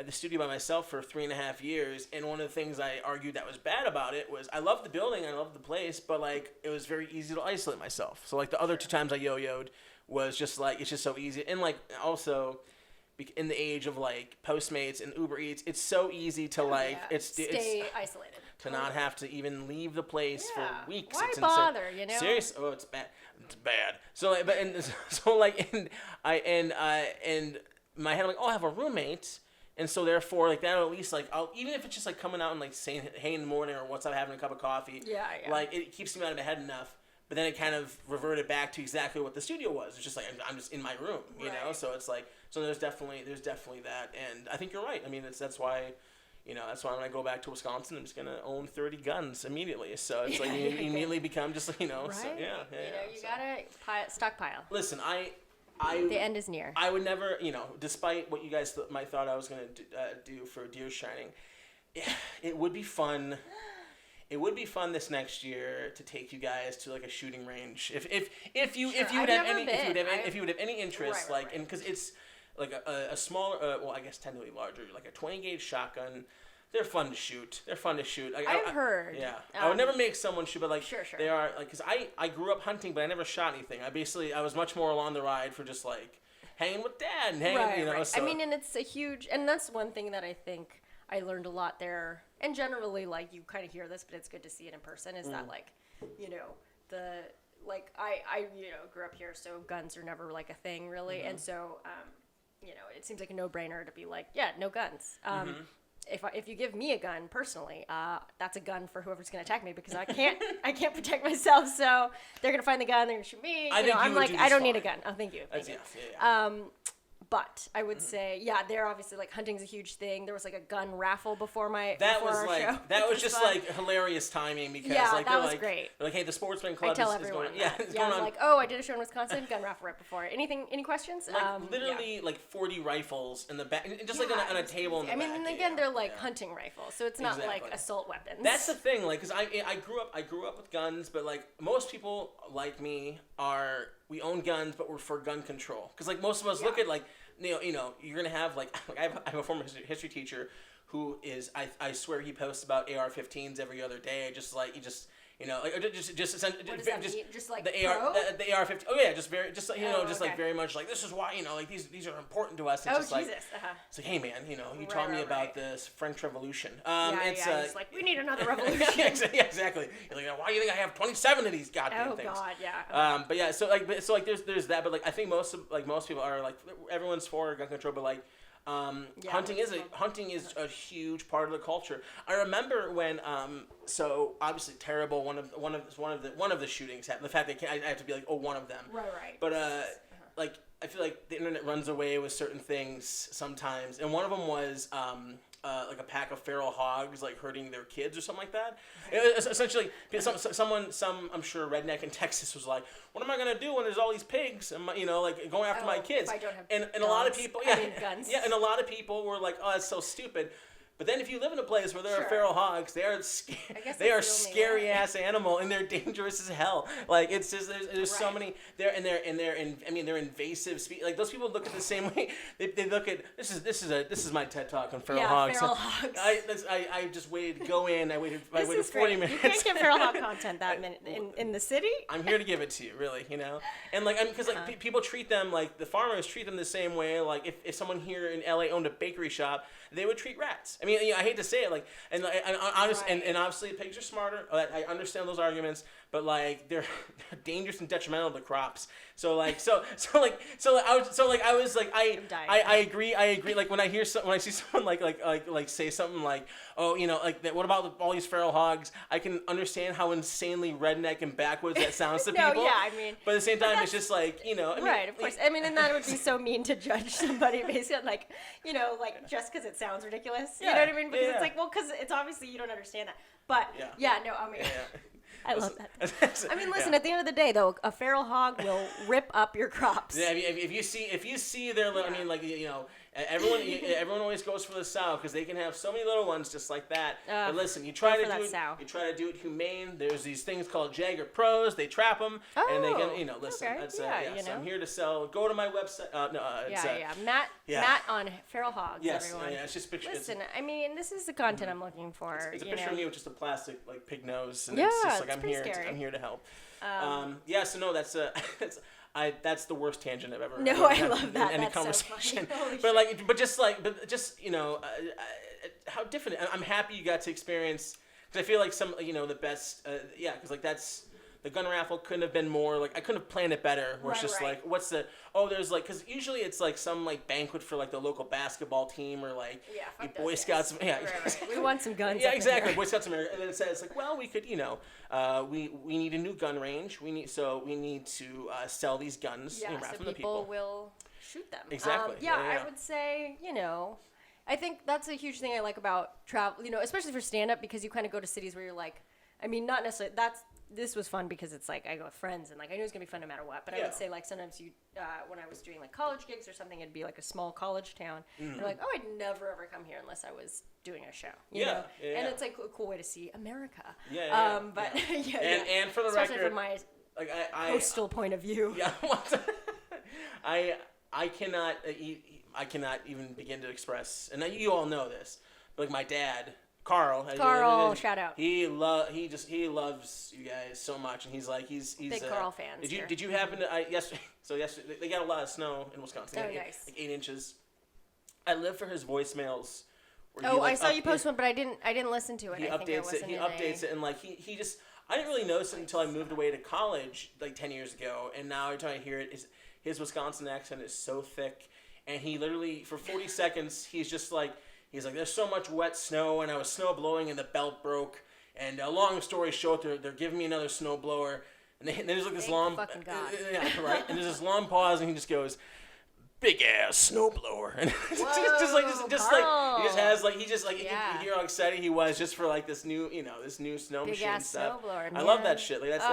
studio by myself for 3.5 years, and one of the things I argued that was bad about it was I loved the building, I loved the place, but like it was very easy to isolate myself. So like the other 2 times I yo-yoed was just like it's just so easy, and like also. In the age of like Postmates and Uber Eats, it's so easy to stay isolated, to not have to even leave the place for weeks. Why it's bother? Insane. Seriously, oh, it's bad. It's bad. So like, and my head, I'm like, oh, I have a roommate, and so therefore like that at least like I'll even if it's just like coming out and like saying hey in the morning or what's up, having a cup of coffee. Yeah. Like it keeps me out of my head enough. But then it kind of reverted back to exactly what the studio was. It's just like I'm just in my room, you know. So it's like there's definitely that, and I think you're right. I mean that's why when I go back to Wisconsin, I'm just gonna own 30 guns immediately. So it's like you immediately become just Right? So yeah. You gotta stockpile. Listen, the end is near. I would never, despite what you guys might thought I was gonna do for Deer Shining, it would be fun. It would be fun this next year to take you guys to like a shooting range. If you would have any interest, right. And because it's like a smaller, well, I guess technically larger, like a 20 gauge shotgun. They're fun to shoot. I've heard. Yeah, I would never make someone shoot, but like sure. They are like because I grew up hunting, but I never shot anything. I was much more along the ride for just like hanging with dad and hanging, Right. So. I mean, and it's a huge, and that's one thing that I think I learned a lot there. And generally, like, you kind of hear this, but it's good to see it in person, is that, like, I grew up here, so guns are never, like, a thing, really. Mm-hmm. And so, it seems like a no-brainer to be like, yeah, no guns. If you give me a gun, personally, that's a gun for whoever's going to attack me, because I can't protect myself, so they're going to find the gun, they're going to shoot me. I'm like, I don't need a gun. Oh, thank you. Yeah. But I would say, they're obviously like hunting's a huge thing. There was like a gun raffle before our show. That was just fun. Like hilarious timing because like that was great. They're like, hey, the Sportsman Club is going. It's going on. Like, oh, I did a show in Wisconsin, gun raffle right before. Any questions? Like literally like 40 rifles in the back, just like on a table in the back. I mean, and again, they're like hunting rifles, so it's not like assault weapons. That's the thing, like, because I grew up with guns, but like most people like me we own guns, but we're for gun control. Because like most of us look at like. You're gonna have like I have a former history teacher who is I swear he posts about AR-15s every other day. Just like he just like what does that mean? Just like the AR-15. Oh yeah, like very much like this is why like these are important to us. It's just Jesus. Like it's like hey man, you taught me about this French Revolution. It's like we need another revolution. Yeah, exactly. You're like, why do you think I have 27 of these goddamn things? Oh God, yeah. But yeah, so there's that, but like I think most people are like everyone's for gun control, but like. Hunting is a huge part of the culture. I remember when so obviously terrible one of the shootings happened. The fact that I have to be like one of them. Right. But like I feel like the internet runs away with certain things sometimes, and one of them was like a pack of feral hogs like hurting their kids or something like that. It was essentially some I'm sure redneck in Texas was like, what am I gonna do when there's all these pigs and like going after my kids? If I don't have and dogs, a lot of people guns. And a lot of people were like, oh, that's so stupid. But then if you live in a place where there are Sure. feral hogs, they are I guess they are that's the only scary way. ass animal, and they're dangerous as hell. Like it's just there's so Right. many they're invasive like those people look at the same way they look at this is my TED talk on feral hogs. feral hogs. I just waited to go in. I waited This 40 is great. minutes. You can't get feral hog content that minute in the city. I'm here to give it to you, really, and like, because like people treat them like the farmers treat them the same way. Like if someone here in LA owned a bakery shop, they would treat rats. I mean, I hate to say it, like, and obviously pigs are smarter. I understand those arguments, but like they're dangerous and detrimental to crops. So I agree. Like when I see someone like say something like, oh, what about all these feral hogs? I can understand how insanely redneck and backwoods that sounds to people. Yeah, I mean, but at the same time, it's just like, right, of course. I mean, and that would be so mean to judge somebody based on like just because it sounds ridiculous. You know what I mean? Because it's like, well, because it's obviously you don't understand that. But I mean. I love that. I mean, listen. At the end of the day, though, a feral hog will rip up your crops. Yeah, if you see their, I mean, like everyone always goes for the sow because they can have so many little ones just like that. But listen, you try to do it humane. There's these things called Jagger Pros. They trap them, and they can, listen. Okay. That's So I'm here to sell. Go to my website. Matt on feral hogs. Yes, everyone. It's just picture. Listen, I mean, this is the content I'm looking for. It's a picture of me with just a plastic like pig nose, and Yeah, it's just like it's pretty scary. I'm here to help. So no, that's that's the worst tangent I've ever. No, I had love that. In any That's conversation. so funny. but just how different. I'm happy you got to experience because I feel like some the best. Because like that's. The gun raffle couldn't have been more like I couldn't have planned it better. Where it's just like what's the there's like because usually it's like some like banquet for like the local basketball team or like Boy Scouts. Right. We want some guns. Yeah, exactly. Boy Scouts America, and then it says like, well, we could we need a new gun range. We need to sell these guns. Yeah, so people will shoot them. Exactly. I would say I think that's a huge thing I like about travel. Especially for stand up because you kind of go to cities where you're like, I mean, not necessarily this was fun because it's like I go with friends and like I knew it was gonna be fun no matter what. But I would say like sometimes you when I was doing like college gigs or something, it'd be like a small college town. And you're like, oh, I'd never ever come here unless I was doing a show. You know? And it's like a cool way to see America. And for the especially record, from my coastal point of view. Yeah. I cannot even begin to express, and you all know this, but like my dad. Carl, shout out. He loves you guys so much, and he's big Carl fans. Did you happen to yesterday they got a lot of snow in Wisconsin. Oh, nice. Like 8 inches. I live for his voicemails. I saw you post one, but I didn't listen to it. He updates it, and like he just I didn't really notice it until I moved away to college like 10 years ago, and now every time I hear it, his Wisconsin accent is so thick, and he literally for 40 seconds he's like, there's so much wet snow, and I was snow blowing, and the belt broke. And long story short, they're giving me another snow blower, and there's like this long, fucking God. right? And there's this long pause, and he just goes, "Big ass snow blower," and Whoa, he just has like you hear how excited he was just for like this new snow big machine ass stuff. snow blower. I love that shit. Like that's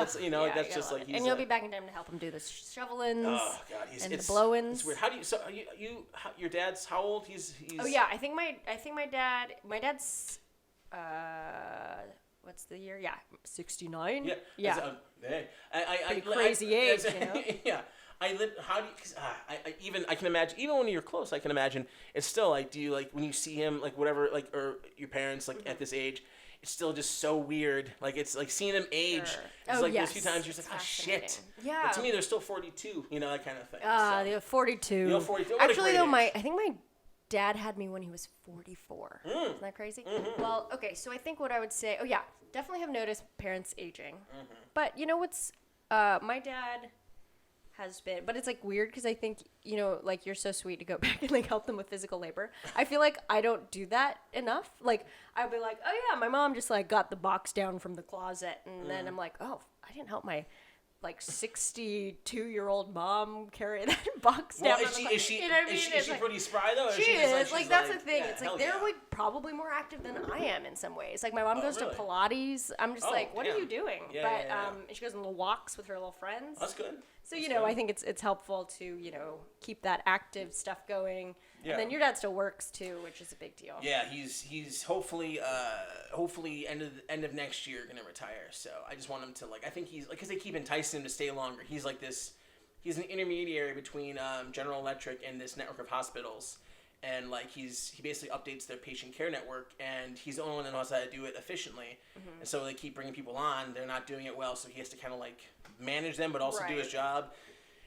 just like he's. And you'll be back in time to help him do the shovelings. Oh God, the blowins. It's weird. How do you? So your dad's how old? He's. Oh yeah, I think my dad's. What's the year? Yeah, 69. Yeah. Yeah. Pretty crazy age, Yeah. How do you? Cause I can imagine. Even when you're close, I can imagine. It's still like, do you like when you see him, like whatever, like or your parents, like at this age, it's still just so weird. Like it's like seeing them age. Sure. It's like there's a few times you're just like, oh shit. Yeah. But to me, they're still 42. That kind of thing. They're 42. 42. Actually, though, I think my dad had me when he was 44. Isn't that crazy? Mm-hmm. Well, okay, so I think what I would say, definitely have noticed parents aging. Mm-hmm. But you know what's, my dad has been, but it's like weird because I think, like you're so sweet to go back and like help them with physical labor. I feel like I don't do that enough. Like I'd be like, oh yeah, my mom just like got the box down from the closet. And then I'm like, oh, I didn't help my like 62-year-old mom carry that box down. Well, is she you know what I mean? Is she pretty spry though? She is. Like that's the thing. Yeah, it's like they're like probably more active than I am in some ways. Like my mom goes really? to Pilates. I'm just like, what are you doing? Yeah, but yeah. she goes on little walks with her little friends. That's good. So, I think it's helpful to, keep that active stuff going. Yeah. And then your dad still works too, which is a big deal. Yeah, he's hopefully end of next year gonna retire. So I just want him to I think he's because they keep enticing him to stay longer. He's like this. He's an intermediary between General Electric and this network of hospitals, and he basically updates their patient care network, and he's the only one that knows how to do it efficiently. Mm-hmm. And so they keep bringing people on. They're not doing it well, so he has to kind of manage them, but also do his job.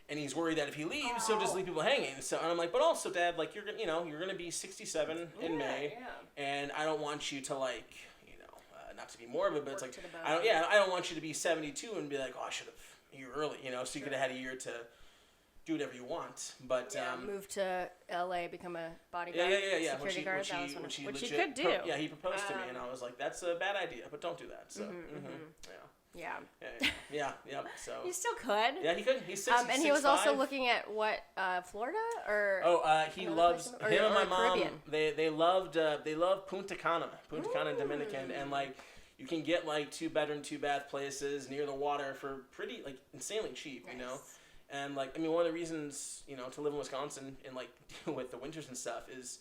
And he's worried that if he leaves, he'll just leave people hanging. So, and I'm like, but also, Dad, you're gonna be 67 in May, and I don't want you to not to be morbid, but it's I don't want you to be 72 and be like, oh, I should have a year early, so you could have had a year to do whatever you want. But move to LA, become a bodyguard, security guard. Which he could do. He proposed to me, and I was like, that's a bad idea, but don't do that. So, yeah. So he still could. Yeah, he could. He's 6'5". And he was also looking at what Florida or he loves him and my mom. Caribbean. They love Punta Cana, Dominican, and you can get 2-bedroom, 2-bath places near the water for pretty insanely cheap, And one of the reasons to live in Wisconsin and deal with the winters and stuff is,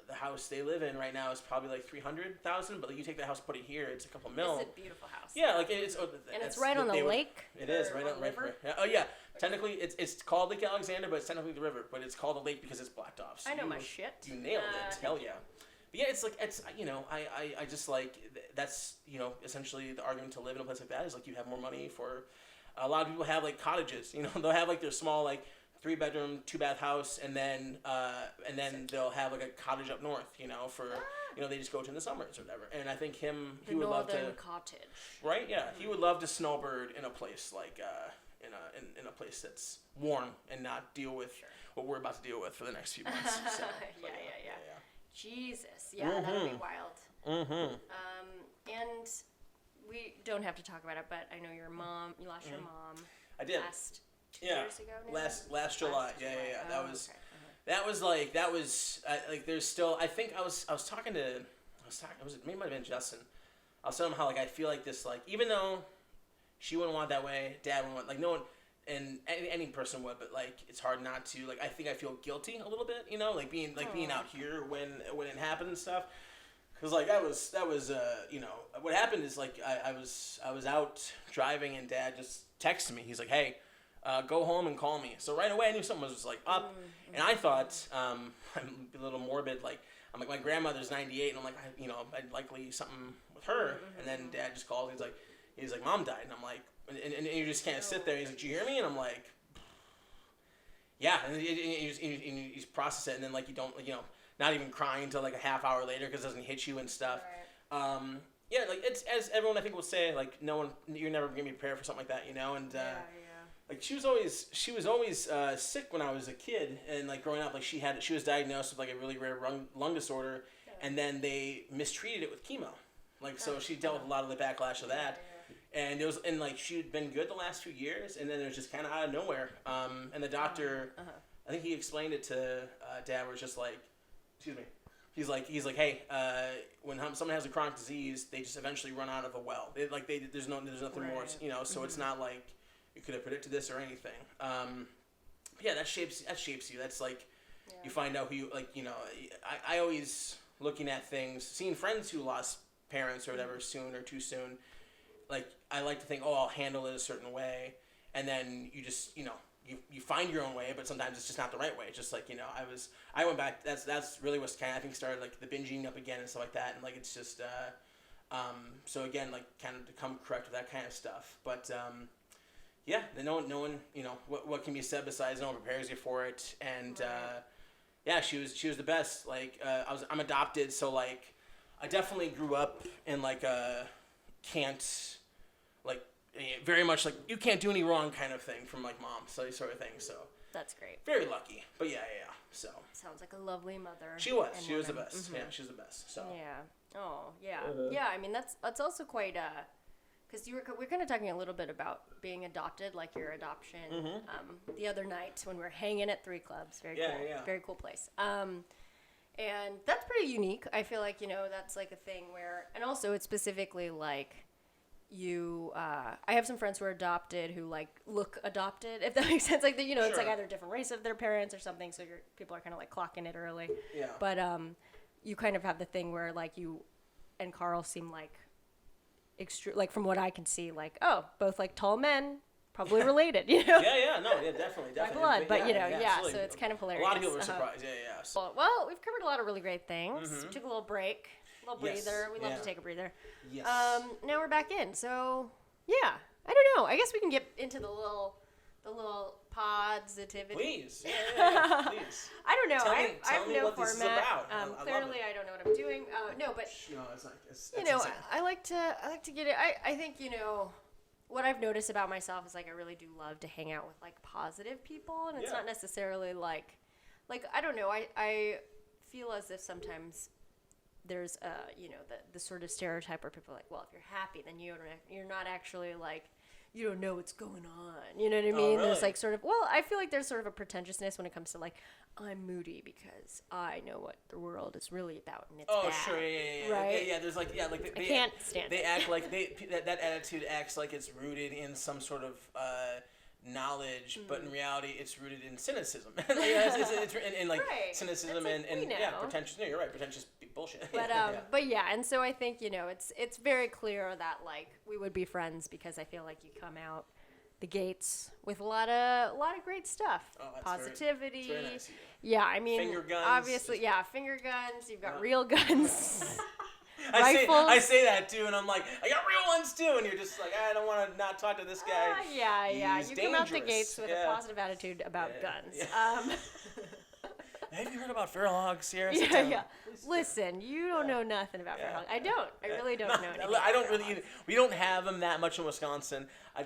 the house they live in right now is probably $300,000, but you take the house, put it here, it's a couple mil. It's a beautiful house. Yeah, it's and it's right on the lake. It is right on the river. Oh yeah, technically it's called Lake Alexander, but it's technically the river. But it's called a lake because it's blocked off. So I know my shit. You nailed it. Hell yeah. But yeah, it's I just that's essentially the argument to live in a place like that is you have more money for. A lot of people have cottages. They'll have their small 3-bedroom, 2-bath house, and then they'll have a cottage up north, for they just go to in the summers or whatever. And I think he would love to cottage. Right? Yeah, he would love to snowbird in a place in a place that's warm and not deal with what we're about to deal with for the next few months. So, yeah. Jesus, that would be wild. Mm-hmm. And we don't have to talk about it, but I know your mom. You lost your mom. I did. Two years ago now? Last July. Yeah. Oh, that was there's still. I think I was talking to. It might have been Justin. I was telling him how I feel this even though she wouldn't want it that way, Dad wouldn't want no one, and any person would, but it's hard not to I think I feel guilty a little bit, being being out here when it happened and stuff. Cause that was what happened is I was out driving and Dad just texted me. He's like, hey, go home and call me. So right away I knew something was up, and I thought I'm a little morbid. I'm my grandmother's 98, and I'm I'd likely something with her. And then Dad just calls. He's like Mom died, and I'm like, and you just can't sit there. He's like, do you hear me? And I'm like, yeah. And you just process it, and then you don't not even crying until a half hour later because it doesn't hit you and stuff. Right. It's as everyone I think will say, no one, you're never gonna be prepared for something like that, and she was always sick when I was a kid, and growing up, she was diagnosed with a really rare lung disorder, and then they mistreated it with chemo, so she dealt with a lot of the backlash of that. And it was, and she'd been good the last few years, and then it was just kind of out of nowhere. And the doctor, I think he explained it to Dad, where it's just excuse me. He's like, hey, when someone has a chronic disease, they just eventually run out of a well. There's nothing more, So it's not you could have predicted this or anything. That shapes you. That's you find out who you I always looking at things, seeing friends who lost parents or whatever soon or too soon. I like to think, I'll handle it a certain way, and then you just you find your own way, but sometimes it's just not the right way. Just I went back. That's really what's kind of I think started the binging up again and stuff like that, and it's just so again kind of to come correct with that kind of stuff. But no one what can be said besides no one prepares you for it, and she was the best. I'm adopted, so I definitely grew up in can't very much you can't do any wrong kind of thing from mom, so sort of thing. So that's great. Very lucky, but yeah. So sounds like a lovely mother. She was the best. Mm-hmm. Yeah, she was the best. So yeah. Oh yeah. Yeah. I mean that's also quite because we're kind of talking a little bit about being adopted, your adoption. The other night when we were hanging at 3 Clubs, very cool, very cool place. And that's pretty unique. I feel like, that's like a thing where, and also it's specifically like I have some friends who are adopted who like look adopted, if that makes sense. Like, it's like either different race of their parents or something. So people are kind of like clocking it early. Yeah. But you kind of have the thing where like you and Carl seem like like from what I can see, like, oh, both like tall men, probably related, Yeah, definitely. By blood, but so it's kind of hilarious. A lot of people were surprised, yeah. So. Well, we've covered a lot of really great things. Mm-hmm. We took a little break, a little breather. We love to take a breather. Yes. Now we're back in, so yeah, I don't know. I guess we can get into the little positivity. Please, please. I don't know. I have me no what format. This is about. Clearly, I don't know what I'm doing. No, but it's I like to get it. I think what I've noticed about myself is like I really do love to hang out with like positive people, and it's not necessarily like I don't know. I feel as if sometimes there's the sort of stereotype where people are like, well, if you're happy, then you're not actually like. You don't know what's going on. You know what I mean? Oh, really? There's like sort of, well, I feel like there's sort of a pretentiousness when it comes to like, I'm moody because I know what the world is really about and it's bad. Sure, yeah. Right? Yeah, there's like, I can't stand they it. act like that attitude acts like it's rooted in some sort of knowledge, but in reality, it's rooted in cynicism. It's in like cynicism like, and pretentious. No, you're right, pretentious bullshit. But and so I think it's very clear that like we would be friends because I feel like you come out the gates with a lot of great stuff. Oh, that's positivity. Very nice of you. Yeah, I mean, finger guns. obviously, finger guns. You've got real guns. I say that too, and I'm like, I got real ones too, and you're just like, I don't want to not talk to this guy. He's you come out the gates with a positive attitude about guns. Yeah. Have you heard about feral hogs, Sierra? Yeah. Listen, you don't know nothing about feral hogs. I don't. I really don't know anything. I don't really either. We don't have them that much in Wisconsin. I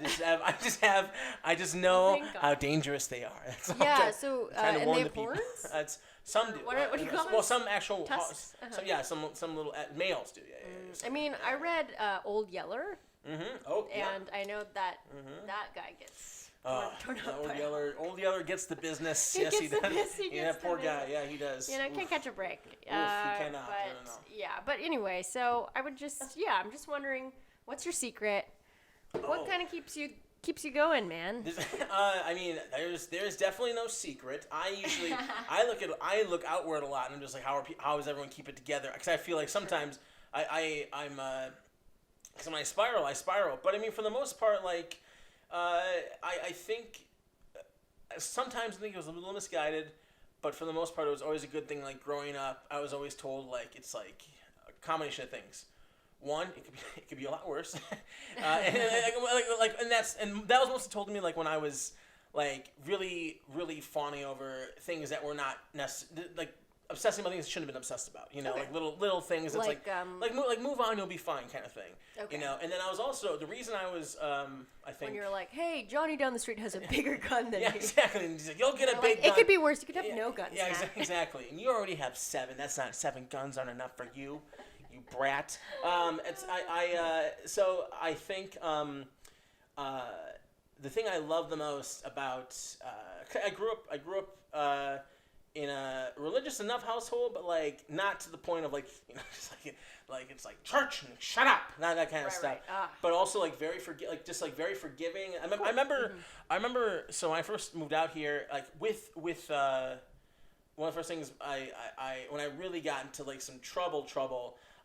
just know how dangerous they are. That's all so trying to and warn they the have people. horns? Some do. What do you call them? Well, some actual tusks. some little males do. Yeah. I mean, I read Old Yeller. Mm-hmm. Oh, yeah. And I know that that guy gets torn up. Old Yeller gets the business. He Yes, he does. Poor business. guy. Yeah, he does. Can't catch a break. He cannot. But, no. but anyway, so I would just, I'm just wondering, what's your secret? What kind of keeps you going, man? I mean, there's definitely no secret. I look outward a lot, and I'm just like, how is everyone keep it together? Because I feel like sometimes I'm because when I spiral. But I mean, for the most part, like, I think sometimes I think it was a little misguided, but for the most part, it was always a good thing. Like growing up, I was always told like it's like a combination of things. One, it could be a lot worse, and that was mostly told to me like when I was like really really fawning over things that were not like obsessing about things that shouldn't have been obsessed about. Like little things that's like move on, you'll be fine kind of thing. Okay. And then I was also the reason I was I think when you're like, hey, Johnny down the street has a bigger gun than you. Exactly. And he's like, you'll get a big gun. It could be worse. You could have no guns. Yeah, exactly. And you already have 7. That's not 7 guns aren't enough for you. You brat. So I think the thing I love the most about I grew up in a religious enough household, but like not to the point of like just like it's like church and shut up, not that kind of stuff. Right. But also like very very forgiving. I remember. So when I first moved out here, like with one of the first things I when I really got into like some trouble.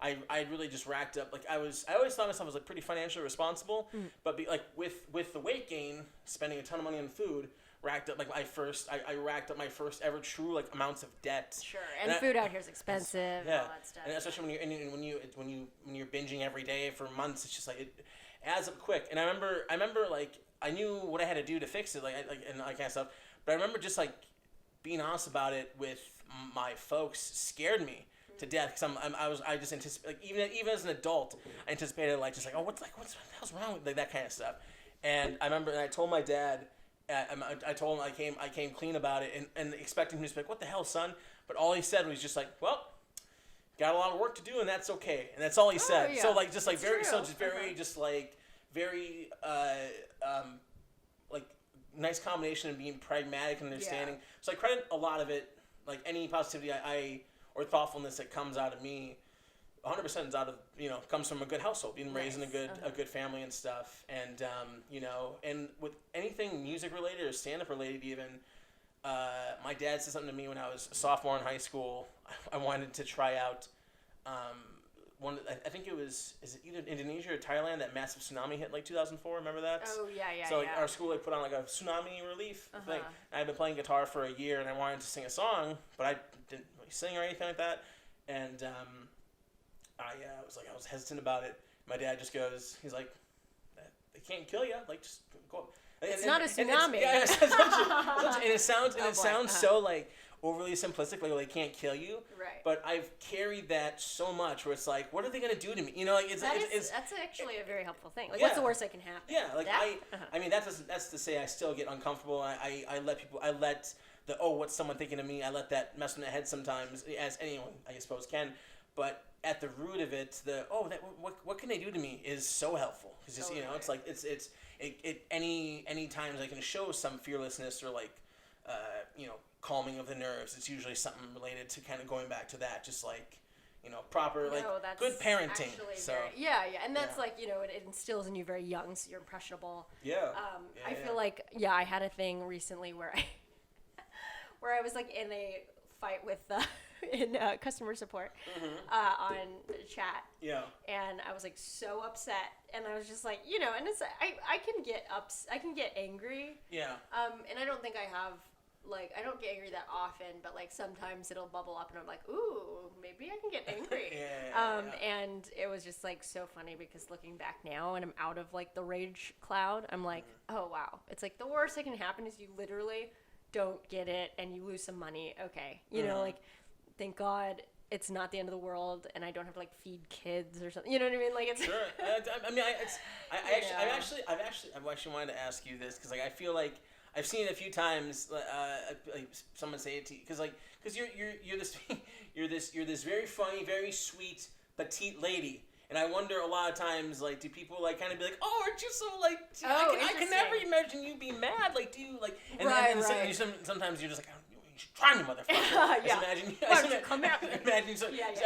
I really just racked up, like I always thought myself as like pretty financially responsible, but with the weight gain, spending a ton of money on food, racked up like I racked up my first ever true like amounts of debt. Sure, and food out here is expensive. And all that stuff. And especially when you're binging every day for months, it's just like it adds up quick. And I remember like I knew what I had to do to fix it, and that kind of stuff. But I remember just like being honest about it with my folks scared me to death because I just anticipated like even as an adult I anticipated like just like what the hell's wrong with like, that kind of stuff. And I remember I told my dad. I told him I came clean about it and expecting him to be like, what the hell, son? But all he said was just like, well, got a lot of work to do and that's okay. And that's all he said. Yeah. So like just like it's very true. So just very just like very like nice combination of being pragmatic and understanding. Yeah. So I credit a lot of it, like any positivity I or thoughtfulness that comes out of me 100% is out of, comes from a good household, being raised in a good family and stuff. And, and with anything music related or stand-up related even, my dad said something to me when I was a sophomore in high school. I wanted to try out, I think it was, is it either Indonesia or Thailand, that massive tsunami hit like 2004, remember that? Oh, yeah. So our school put on like a tsunami relief thing. And I'd been playing guitar for a year and I wanted to sing a song, but I didn't really sing or anything like that. And, I was hesitant about it. My dad just goes, he's like, they can't kill you. Like, just go. It's not a tsunami. And it sounds so like overly simplistic, like they can't kill you. Right. But I've carried that so much where it's like, what are they gonna do to me? That's actually a very helpful thing. Like, what's the worst that can happen? Yeah. Like that's to say I still get uncomfortable. I let the what's someone thinking of me? I let that mess in my head sometimes, as anyone I suppose can. But at the root of it, what can they do to me is so helpful. Because it's like any times I can show some fearlessness or like calming of the nerves. It's usually something related to kind of going back to that, just like proper good parenting. So and that's it instills in you very young, so you're impressionable. I feel like I had a thing recently where I was like in a fight with in customer support on chat. Yeah. And I was like so upset, and I was just like, and it's I can get angry. Yeah. And I don't think I have I don't get angry that often, but like sometimes it'll bubble up, and I'm like, ooh, maybe I can get angry. And it was just like so funny because looking back now, and I'm out of like the rage cloud, I'm like, oh wow, it's like the worst that can happen is you literally don't get it and you lose some money. Okay, thank God it's not the end of the world, and I don't have to like feed kids or something. You know what I mean? Like it's sure. I've actually wanted to ask you this because I feel like I've seen it a few times. Someone say it to you because you're this very funny, very sweet, petite lady. And I wonder a lot of times, do people kind of be like, "Oh, aren't you so I can never imagine you being mad. Like, do you like?" And then sometimes you're just like, "Try me, motherfucker." Imagine. Why don't you come out? Imagine.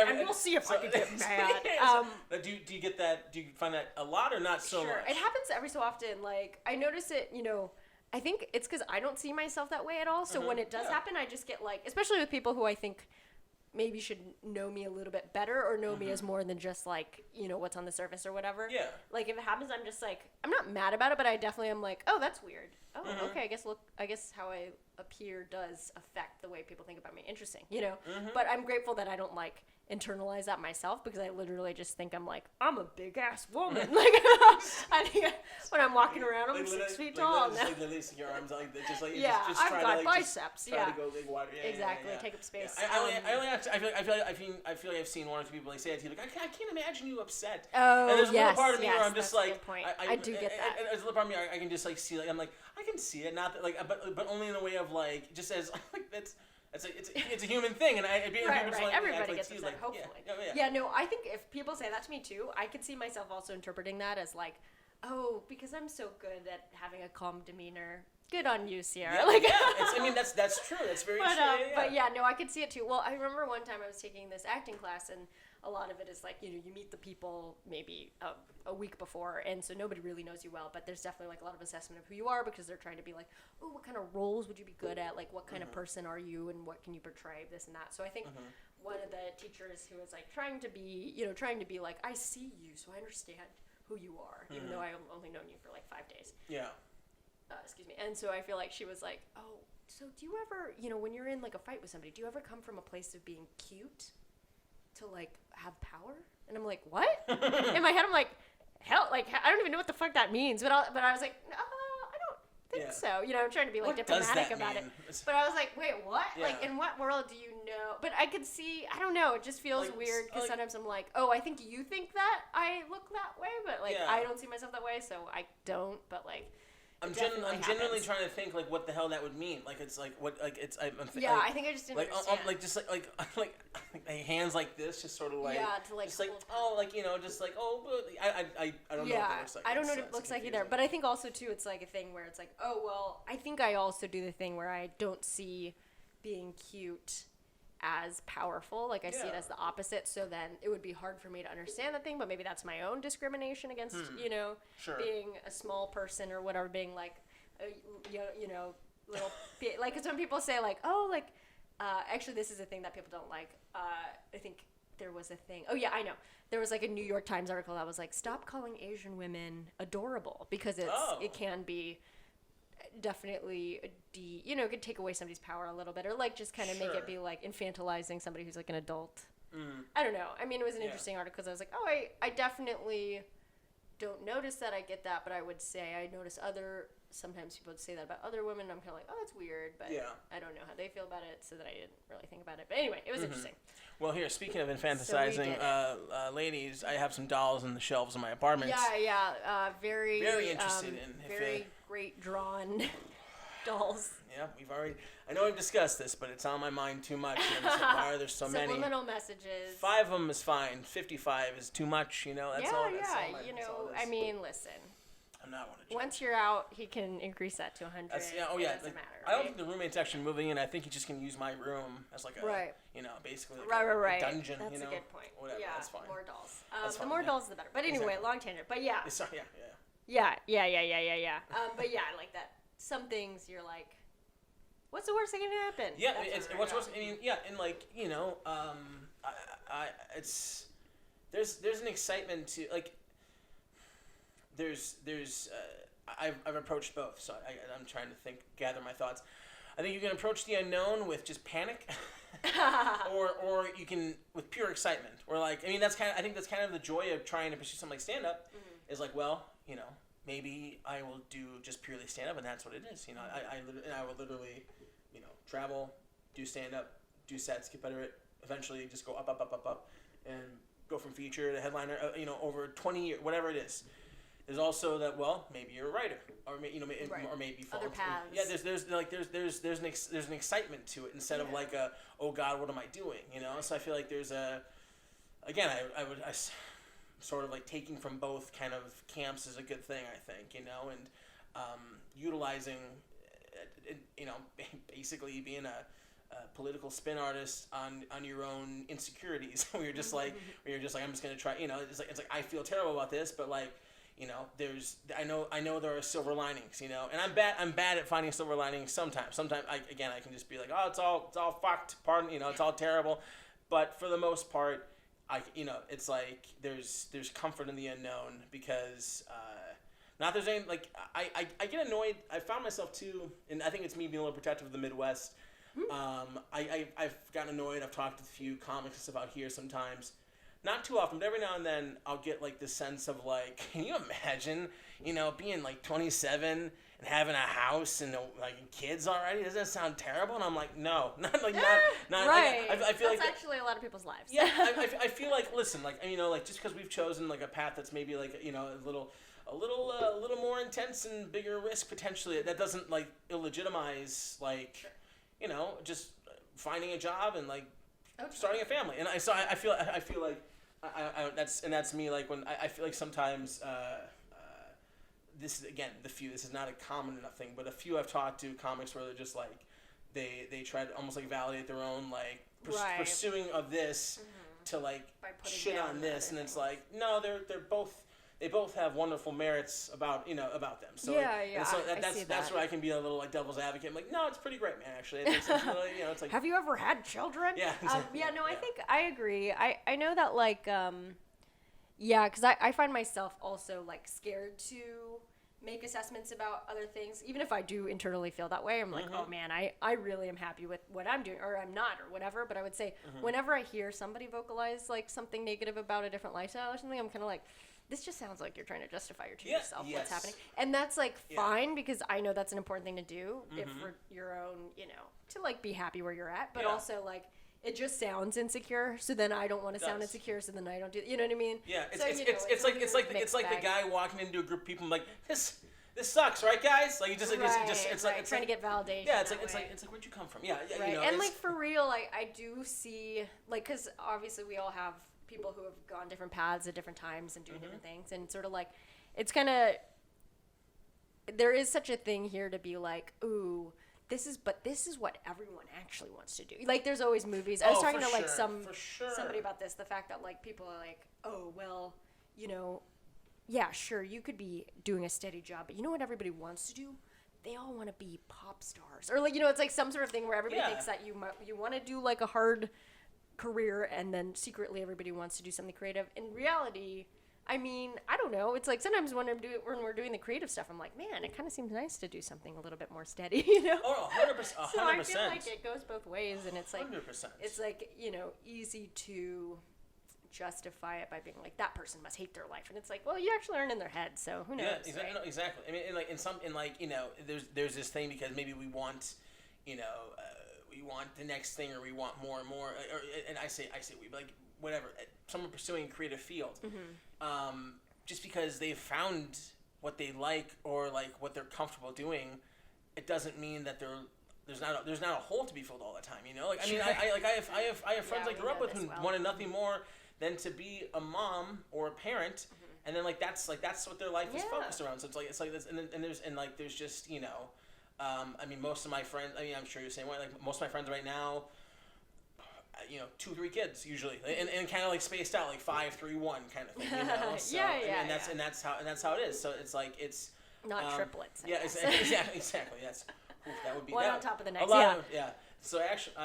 And we'll see if I can get mad. Do you get that? Do you find that a lot or not so much? Sure, it happens every so often. Like I notice it. I think it's because I don't see myself that way at all. So when it does happen, I just get especially with people who I think maybe should know me a little bit better or know me as more than just what's on the surface or whatever. Yeah. Like if it happens, I'm just I'm not mad about it, but I definitely am like, oh, that's weird. Oh, okay. I guess how I appear does affect the way people think about me. Interesting, But I'm grateful that I don't internalize that myself because I literally just think I'm a big ass woman. I think when I'm walking around, I'm 6 feet tall. Your arms I've got biceps. Try to go water. Exactly. Take up space. I feel like I've seen one or two people say it to you. I can't imagine you upset. Oh, and there's a little part of me where I'm just I do get that. There's a little part of me I can just see I'm like I can see it, not that but only in a way of just as it's a human thing, and everybody gets upset. Hopefully, no. I think if people say that to me too, I could see myself also interpreting that as because I'm so good at having a calm demeanor. Good on you, Sierra. That's true. That's very true. But I could see it too. Well, I remember one time I was taking this acting class, and a lot of it is you meet the people maybe a week before, and so nobody really knows you well, but there's definitely a lot of assessment of who you are because they're trying to be oh, what kind of roles would you be good at? What kind of person are you, and what can you portray, this and that. So I think one of the teachers who was trying to be I see you, so I understand who you are, even though I've only known you for 5 days. Yeah. Excuse me. And so I feel like she was oh, so do you ever, when you're in a fight with somebody, do you ever come from a place of being cute to have power? And I'm like, what? In my head, I'm like, hell, I don't even know what the fuck that means. But I was like, no, I don't think so. I'm trying to be diplomatic about it. But I was like, wait, what? Yeah. In what world do you know? But I could see, I don't know, it just feels weird because sometimes I'm like, oh, I think you think that I look that way, but I don't see myself that way, so I don't. But I'm genuinely trying to think what the hell that would mean. It's what it's. I think I just didn't understand. Just hands like this, just sort of to just oh I don't know what it looks like. I don't know what it looks like either. But I think also too, it's a thing where it's oh well, I think I also do the thing where I don't see being cute as powerful. Like I see it as the opposite. So then it would be hard for me to understand the thing, but maybe that's my own discrimination against, you know, being a small person or whatever, being like, you know, little, like, cause when people say like, oh, like, actually this is a thing that people don't like. I think there was a thing. Oh yeah, I know. There was like a New York Times article that was like, stop calling Asian women adorable because it can be definitely you know, it could take away somebody's power a little bit, or like just kind of make it be like infantilizing somebody who's like an adult. I don't know. I mean, it was an interesting article because I was like, oh, I definitely don't notice that I get that, but I would say I notice sometimes people would say that about other women. I'm kind of like, oh, that's weird, but I don't know how they feel about it, so that I didn't really think about it. But anyway, it was interesting. Well, here, speaking of infantilizing ladies, I have some dolls in the shelves in my apartment. Very interested in very great drawn dolls. Yeah, I know we've discussed this, but it's on my mind too much. And it's like, why are there so many? Subliminal messages. 5 of them is fine. 55 is too much, you know? That's all. You know, I mean, listen. I'm not one to judge. Once you're out, he can increase that to 100. It doesn't matter. I don't think the roommate's actually moving in. I think he just can use my room as like a, you know, basically like a dungeon. That's you know? a good point. Whatever, that's fine. More dolls. The more dolls, the better. But anyway, long tangent. But yeah. Sorry, Yeah. But yeah, I like that. Some things you're like, what's the worst that can happen? Yeah, what's worse. I mean, yeah, and like, you know, it's there's an excitement to like. I've approached both, so I'm trying to gather my thoughts. I think you can approach the unknown with just panic, or you can with pure excitement, or like, I mean, I think that's kind of the joy of trying to pursue something like stand up, is like, well, you know, maybe I will do just purely stand up, and that's what it is. You know, I will literally, you know, travel, do stand up, do sets, get better at, eventually just go up, and go from feature to headliner, you know, over 20 years, whatever it is. There's also that, well, maybe you're a writer, or you know, or maybe fall other paths. Yeah, there's an excitement to it instead of like a, oh God, what am I doing? You know, so I feel like there's a, again, I sort of like taking from both kind of camps is a good thing, I think, you know, and utilizing, you know, basically being a political spin artist on your own insecurities. where you're just like I'm just gonna try, you know, it's like I feel terrible about this, but like, you know, I know there are silver linings, you know, and I'm bad at finding silver linings sometimes. Sometimes I can just be like, oh, it's all fucked, pardon, you know, it's all terrible, but for the most part, you know, it's like there's comfort in the unknown because not there's any, like I get annoyed. I found myself too, and I think it's me being a little protective of the Midwest. I've gotten annoyed. I've talked to a few comics about here sometimes. Not too often, but every now and then I'll get like this sense of like, can you imagine, you know, being like 27 and having a house and like kids already? Doesn't that sound terrible? And I'm like, no, not right. I feel that's like actually a lot of people's lives. Yeah, I feel like, listen, like, you know, like just because we've chosen like a path that's maybe like, you know, a little more intense and bigger risk potentially, that doesn't like illegitimize like, you know, just finding a job and like starting a family. And I feel like. That's me. Like when I feel like sometimes this is again this is not a common enough thing, but a few I've talked to comics where they're just like they try to almost like validate their own like pursuing of this to like shit on this, and it's like no, they both have wonderful merits about them. So so that's where I can be a little like devil's advocate. I'm like, no, it's pretty great, man. Actually, it's really, you know, it's like. Have you ever had children? Yeah. I think I agree. I know that like because I find myself also like scared to make assessments about other things, even if I do internally feel that way. I'm like, oh man, I really am happy with what I'm doing, or I'm not, or whatever. But I would say whenever I hear somebody vocalize like something negative about a different lifestyle or something, I'm kind of like, this just sounds like you're trying to justify to yourself what's happening. And that's like fine, because I know that's an important thing to do if for your own, you know, to like be happy where you're at, but also like it just sounds insecure, so then I don't want to sound insecure, so then I don't do, you know what I mean? Yeah, it's like the guy walking into a group of people and like, this sucks, right, guys? Like, it's like trying to get validation. Yeah, it's like where'd you come from? Yeah, right. You know, and like for real, I do see like, because obviously we all have people who have gone different paths at different times and doing different things, and sort of like it's kind of, there is such a thing here to be like, ooh, this is what everyone actually wants to do. Like, there's always movies. I was talking to like somebody about this, the fact that like people are like, oh well, you know, yeah, sure, you could be doing a steady job, but you know what everybody wants to do? They all want to be pop stars, or like, you know, it's like some sort of thing where everybody thinks that you want to do like a hard career, and then secretly everybody wants to do something creative. In reality, I mean, I don't know. It's like sometimes when we're doing the creative stuff, I'm like, man, it kind of seems nice to do something a little bit more steady, you know? Oh, 100%. So I feel like it goes both ways, and it's like 100%. It's like, you know, easy to justify it by being like, that person must hate their life, and it's like, well, you actually aren't in their head, so who knows? Yeah, exactly. Right? No, exactly. I mean, you know, there's this thing because maybe we want, you know, we want the next thing, or we want more and more, and I say we, like, whatever. Someone pursuing a creative field, just because they've found what they like or like what they're comfortable doing, it doesn't mean that there's not a hole to be filled all the time. You know, like I mean, I have friends I grew up with who wanted nothing more than to be a mom or a parent, and then like that's what their life is focused around. So it's like this, and there's just, you know, I mean, most of my friends, I mean, I'm sure you're the same way. Like most of my friends right now, you know, 2-3 kids usually, and kind of like spaced out, like 5, 3, 1 kind of thing. You know? So, and that's how it is. So it's like it's not triplets. Yeah, exactly. That's that would be one on top of the next. Yeah. So actually,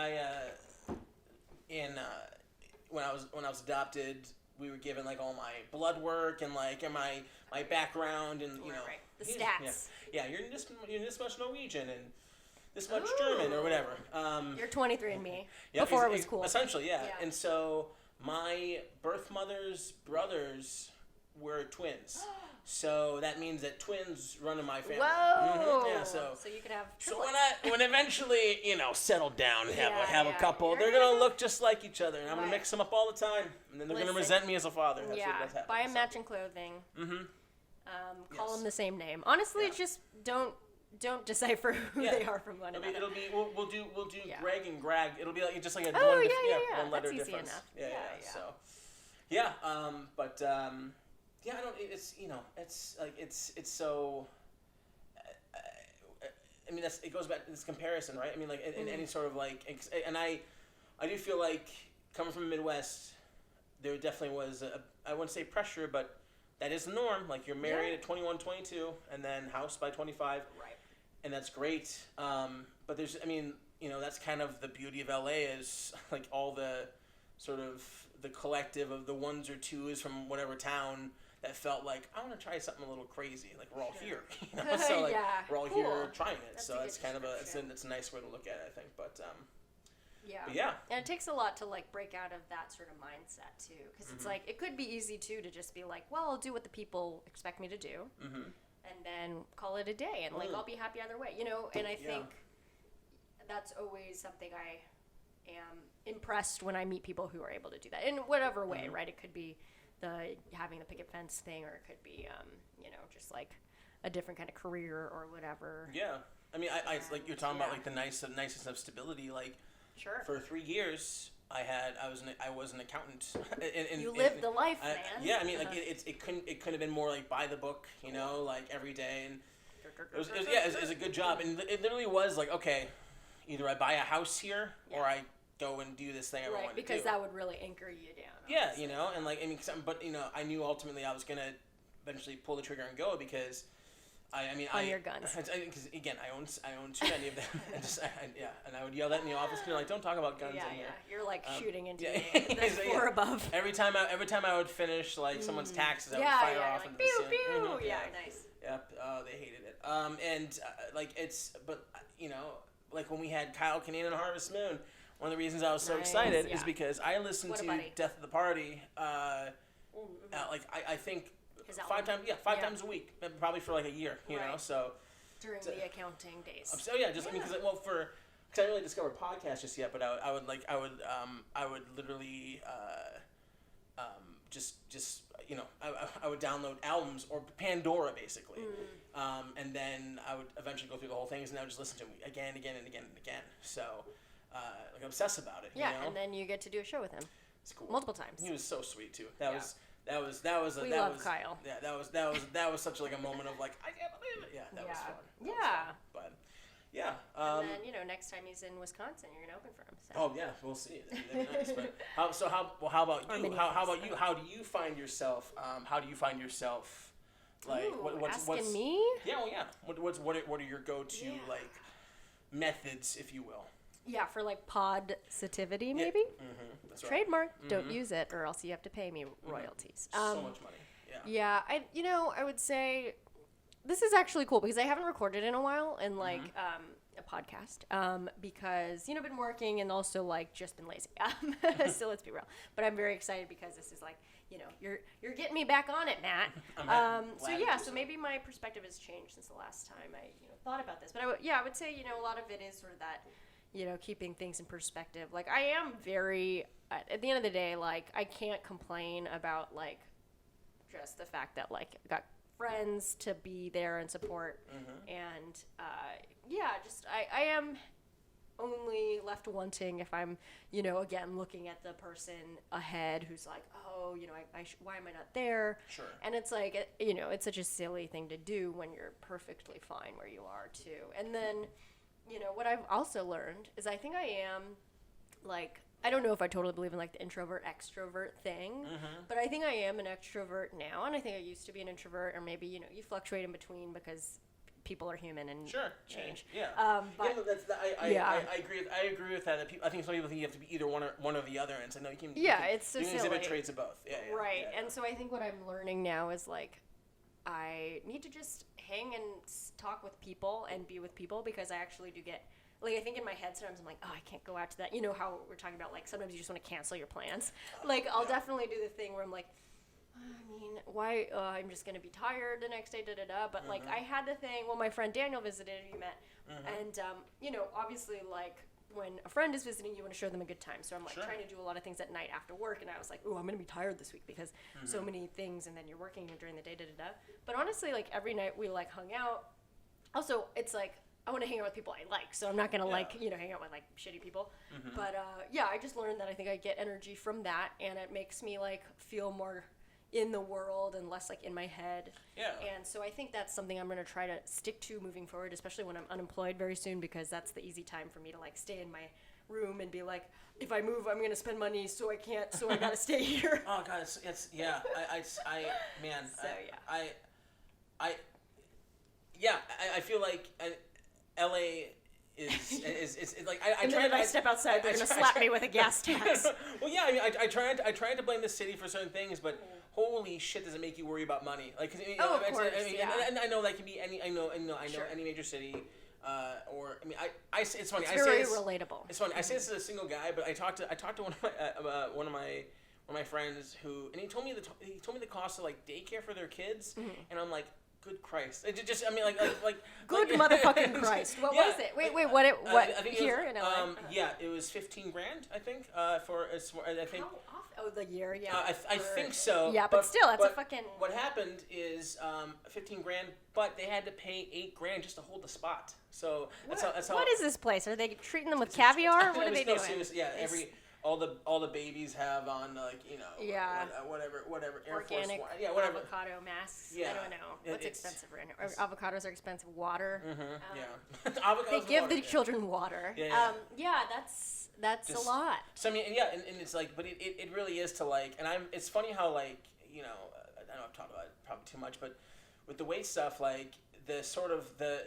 when I was adopted, we were given like all my blood work and like my background and you know the stats. Yeah, you're this much Norwegian and this much German or whatever. You're 23andMe. Before it was cool. Essentially, yeah. And so my birth mother's brothers were twins. So that means that twins run in my family. Whoa! Yeah, so you could have triplets. So when eventually, you know, settle down and have a couple, they're gonna look just like each other, and I'm gonna mix them up all the time, and then they're gonna resent me as a father. That's what does happen. Buy them matching clothing. Call them the same name. Honestly, just don't decipher who they are from one another. We'll do Greg and Greg. It'll be like just like a one letter That's easy difference. Enough. So I don't. It's, you know, it's like it's so. I mean, it goes back to this comparison, right? I mean, like in any sort of like, and I do feel like coming from the Midwest, there definitely was I wouldn't say pressure, but that is the norm. Like you're married at 21, 22, and then house by 25. Right. And that's great. But there's, I mean, you know, that's kind of the beauty of LA is like all the sort of the collective of the ones or twos from whatever town that felt like, I want to try something a little crazy. Like we're all here, you know? So like we're all here trying it. That's so it's kind of it's a nice way to look at it, I think. But yeah. And it takes a lot to like break out of that sort of mindset too, because it's like it could be easy too to just be like, well, I'll do what the people expect me to do, and then call it a day, and like I'll be happy either way, you know. And I think that's always something I am impressed when I meet people who are able to do that in whatever way, right? It could be having the picket fence thing, or it could be you know, just like a different kind of career or whatever. Yeah, I mean, I like you're talking about like the nicest of stability, like. Sure. For 3 years, I was an accountant. You lived the life, man. Yeah, I mean, like it couldn't have been more like by the book, you know, like every day, and it was a good job, and it literally was like, okay, either I buy a house here or I go and do this thing I wanted to do. Because that would really anchor you down. Yeah, you know, and like I mean, but you know, I knew ultimately I was gonna eventually pull the trigger and go because. On your guns. Because again, I own too many of them, and I would yell that in the office. And they're like, "Don't talk about guns in here." You're like shooting into the floor above. Every time I would finish like someone's taxes, I would fire off into pew, the ceiling. pew. Yeah, nice. Yep. They hated it. Like but you know, like when we had Kyle Kinane and Harvest Moon, one of the reasons I was so excited is because I listened to Death of the Party. Like I think. 5 times a week, probably for like a year, you know. So during the accounting days. So because I didn't really discover podcasts just yet, but I would literally just you know I would download albums or Pandora basically, and then I would eventually go through the whole thing, and I would just listen to them again and again. So like obsess about it. Yeah, you know? and then you get to do a show with him. It's cool. Multiple times. He was so sweet too. We love Kyle. Yeah, that was such like a moment of like I can't believe it. Yeah, that was fun. Yeah. But Yeah. And then next time he's in Wisconsin, you're gonna open for him. So. Oh yeah, we'll see. That'd be nice. But how about you? How about you? How do you find yourself? Like Ooh, what's me? Yeah, well, yeah. What are your go-to like methods, if you will? Yeah, for like podsitivity, maybe. Mm-hmm. That's right. Trademark. Mm-hmm. Don't use it, or else you have to pay me royalties. So much money. Yeah. Yeah, I would say this is actually cool because I haven't recorded in a while and like a podcast because been working and also like just been lazy. So let's be real. But I'm very excited because this is like you're getting me back on it, Matt. So maybe my perspective has changed since the last time I thought about this. But I would say a lot of it is sort of that keeping things in perspective. Like I am very at the end of the day, like I can't complain about like just the fact that like I got friends to be there and support and I am only left wanting if I'm again looking at the person ahead who's like, oh, why am I not there? Sure. And it's like it's such a silly thing to do when you're perfectly fine where you are too. And then what I've also learned is I think I am like, I don't know if I totally believe in like the introvert extrovert thing, but I think I am an extrovert now, and I think I used to be an introvert, or maybe you fluctuate in between because people are human and change. Yeah. I agree with that. I think some people think you have to be either one or the other, and so no, you can. Yeah, it's so silly. Exhibit traits of both. Yeah. Right, yeah. And so I think what I'm learning now is like, I need to just hang and talk with people and be with people because I actually do get. Like, I think in my head sometimes I'm like, oh, I can't go out to that. You know how we're talking about, like, sometimes you just want to cancel your plans. Like, I'll definitely do the thing where I'm like, I mean, why? I'm just going to be tired the next day, da-da-da. But, like, I had the thing, my friend Daniel visited, you met. And, obviously, like, when a friend is visiting, you want to show them a good time. So I'm, like, trying to do a lot of things at night after work. And I was like, oh, I'm going to be tired this week because so many things. And then you're working during the day, da-da-da. But honestly, like, every night we, like, hung out. Also, it's, like, I want to hang out with people I like, so I'm not going to, hang out with, like, shitty people. But, I just learned that I think I get energy from that, and it makes me, like, feel more in the world and less, like, in my head. Yeah. And so I think that's something I'm going to try to stick to moving forward, especially when I'm unemployed very soon, because that's the easy time for me to, like, stay in my room and be like, if I move, I'm going to spend money, so I can't, so I got to stay here. Oh, God, it's yeah. I feel like... LA is like I and try. If I step outside, they're gonna slap me with a gas tax. Well, yeah, I mean, I tried to blame the city for certain things, but holy shit, does it make you worry about money? Like, of course, and I know that can be any. I know any major city. Or I mean, it's funny. It's very relatable. It's funny. I say this as a single guy, but I talked to one of my friends who, and he told me the cost of like daycare for their kids, and I'm like, good Christ! It just, I mean, like good motherfucking Christ! What was it? Wait, what? I think here in LA? It was $15,000, I think. I think. The year, yeah. I think so. Yeah, but still, that's a fucking. What happened is $15,000, but they had to pay $8,000 just to hold the spot. So that's how. What is this place? Are they treating them with caviar? What are they doing? Yeah, all the babies have on whatever Air organic Force One. Whatever avocado masks. Yeah, I don't know what's expensive right now. Avocados are expensive. Water. Avocados. They give the children water. That's a lot. So I mean, and it's like, but it really is to like, and it's funny how like I know I've talked about it probably too much, but with the weight stuff, like the sort of the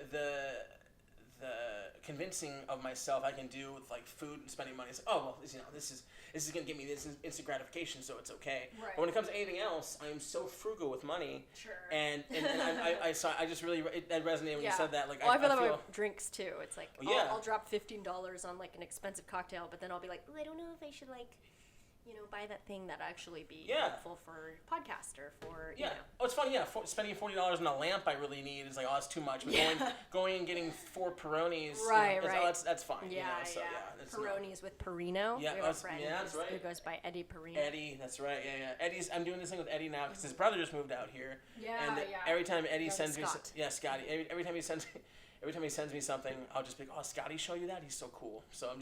convincing of myself I can do with like food and spending money. It's like, oh well, this is gonna give me this instant gratification, so it's okay. Right. But when it comes to anything else, I am so frugal with money. Sure. And I just really that resonated when you said that. Like, I feel that way with drinks too. It's like I'll drop $15 on like an expensive cocktail, but then I'll be like, I don't know if I should like, buy that thing that actually be helpful for podcast or for you know. Oh, it's funny. Yeah, spending $40 on a lamp I really need is like, oh, it's too much. But going and getting 4 Peronis, right. Oh, that's fine. Yeah, Peronis with Perino. Yeah, we have a friend that's right. who goes by Eddie Perino. Eddie, that's right. Yeah. I'm doing this thing with Eddie now because his brother just moved out here. Yeah, and every time Eddie sends me, Scotty. Every time he sends me something, I'll just be like, oh, Scotty show you that? He's so cool. So I'm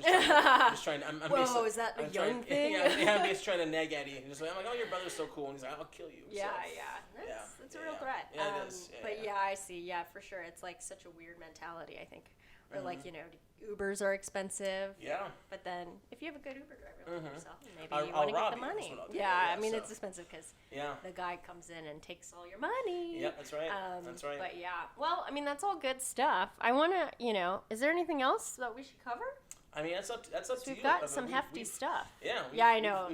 just trying. Whoa, is that a young thing? I'm just trying to neg Eddie. I'm like, oh, your brother's so cool. And he's like, I'll kill you. That's a real threat. Yeah, it is. I see. Yeah, for sure. It's like such a weird mentality, I think, Or like, you know, Ubers are expensive. Yeah. But then if you have a good Uber driver like yourself, maybe you I'll want to get rob the you, money. is what I'll do. Yeah, I mean, so- it's expensive because Yeah. the guy comes in and takes all your money. Yep, that's right. That's right. But yeah, well, I mean, that's all good stuff. I want to, you know, is there anything else that we should cover? I mean, that's up to you. We've got I mean, some hefty stuff. Yeah. Yeah, I know.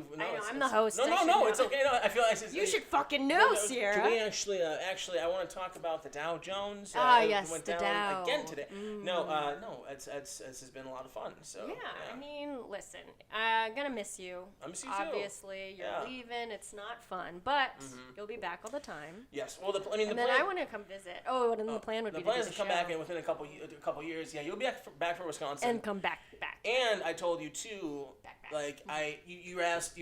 I'm the host. No, I should no, know. it's okay. No, I feel like You should fucking know, Do Sierra. we actually, I want to talk about the Dow Jones. Yes, went the down Dow. again today. No, it's has been a lot of fun. So Yeah, I mean, listen, I'm gonna miss you. I miss you too. Obviously, you're Yeah. leaving. It's not fun, but you'll be back all the time. Yes. Well, the And then I want to come visit. Oh, and then the plan would be to plan do is the to come show. back in within a couple years. Yeah, you'll be back for Wisconsin. And come back. And I told you too, Back. like you asked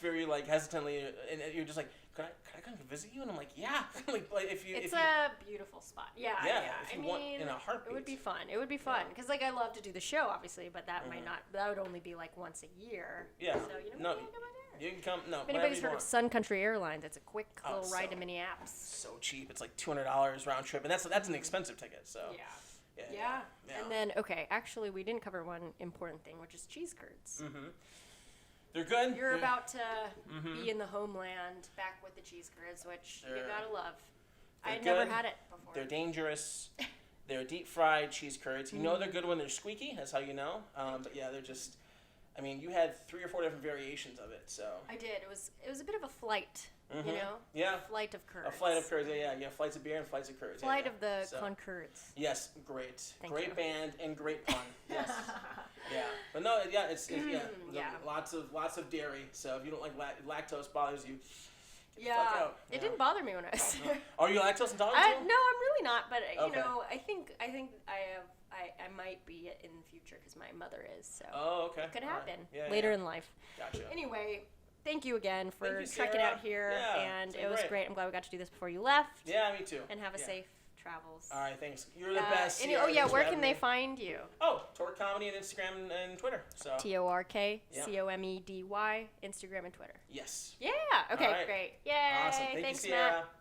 very like hesitantly, and you're just like, can I come visit you? And I'm like, yeah, like if you. It's if a beautiful spot. Yeah. if you I want, mean, in a heartbeat. it would be fun. It would be fun because, like, I love to do the show, obviously, but that might not. That would only be like once a year. Yeah. So you know, No, maybe I'll come out there. you can come. No, If anybody's heard whenever of you Sun Country Airlines, it's a quick Oh, little ride so- to Minneapolis. want. So cheap. It's like $200 round trip, and that's an expensive ticket. So. Yeah. And then, okay, actually, we didn't cover one important thing, which is cheese curds. They're good. You're about to be in the homeland back with the cheese curds, which you They're- gotta love. they're I'd never good. had it before. They're dangerous. They're deep fried cheese curds. You know they're good when they're squeaky. That's how you know. But yeah, they're just. I mean, you had 3 or 4 different variations of it. So. I did. It was a bit of a flight, you know? Yeah. Flight of curds. A flight of curds. Yeah. Flights of beer and flights of curds. Flight yeah. of the So- concurds. Yes, great. Thank Great you. band and great pun. Yes. Yeah. But no, yeah, it's Yeah. lots of dairy. So if you don't like lactose bothers you. Yeah. Fuck out, It yeah. didn't bother me when I was there. Are you lactose intolerant No, too? I'm really not, but you Okay. know, I think I might be in the future because my mother is, so Oh, okay. could All right. happen Yeah, later yeah. in life. Gotcha. Anyway, thank you again for Thank you, trekking Sarah. out here, Yeah, and it's it been was great. great. I'm glad we got to do this before you left. Yeah, me too. And have a Yeah. safe travels. All right, thanks. You're the best. Oh Sierra. yeah, Thanks for where having can they me. find you? Oh, Tork Comedy on Instagram and Twitter. So. TorkComedy, Instagram and Twitter. Yes. Yeah. Okay. All right. Great. Yay. Awesome. Thank Thanks, you, Sierra. Matt.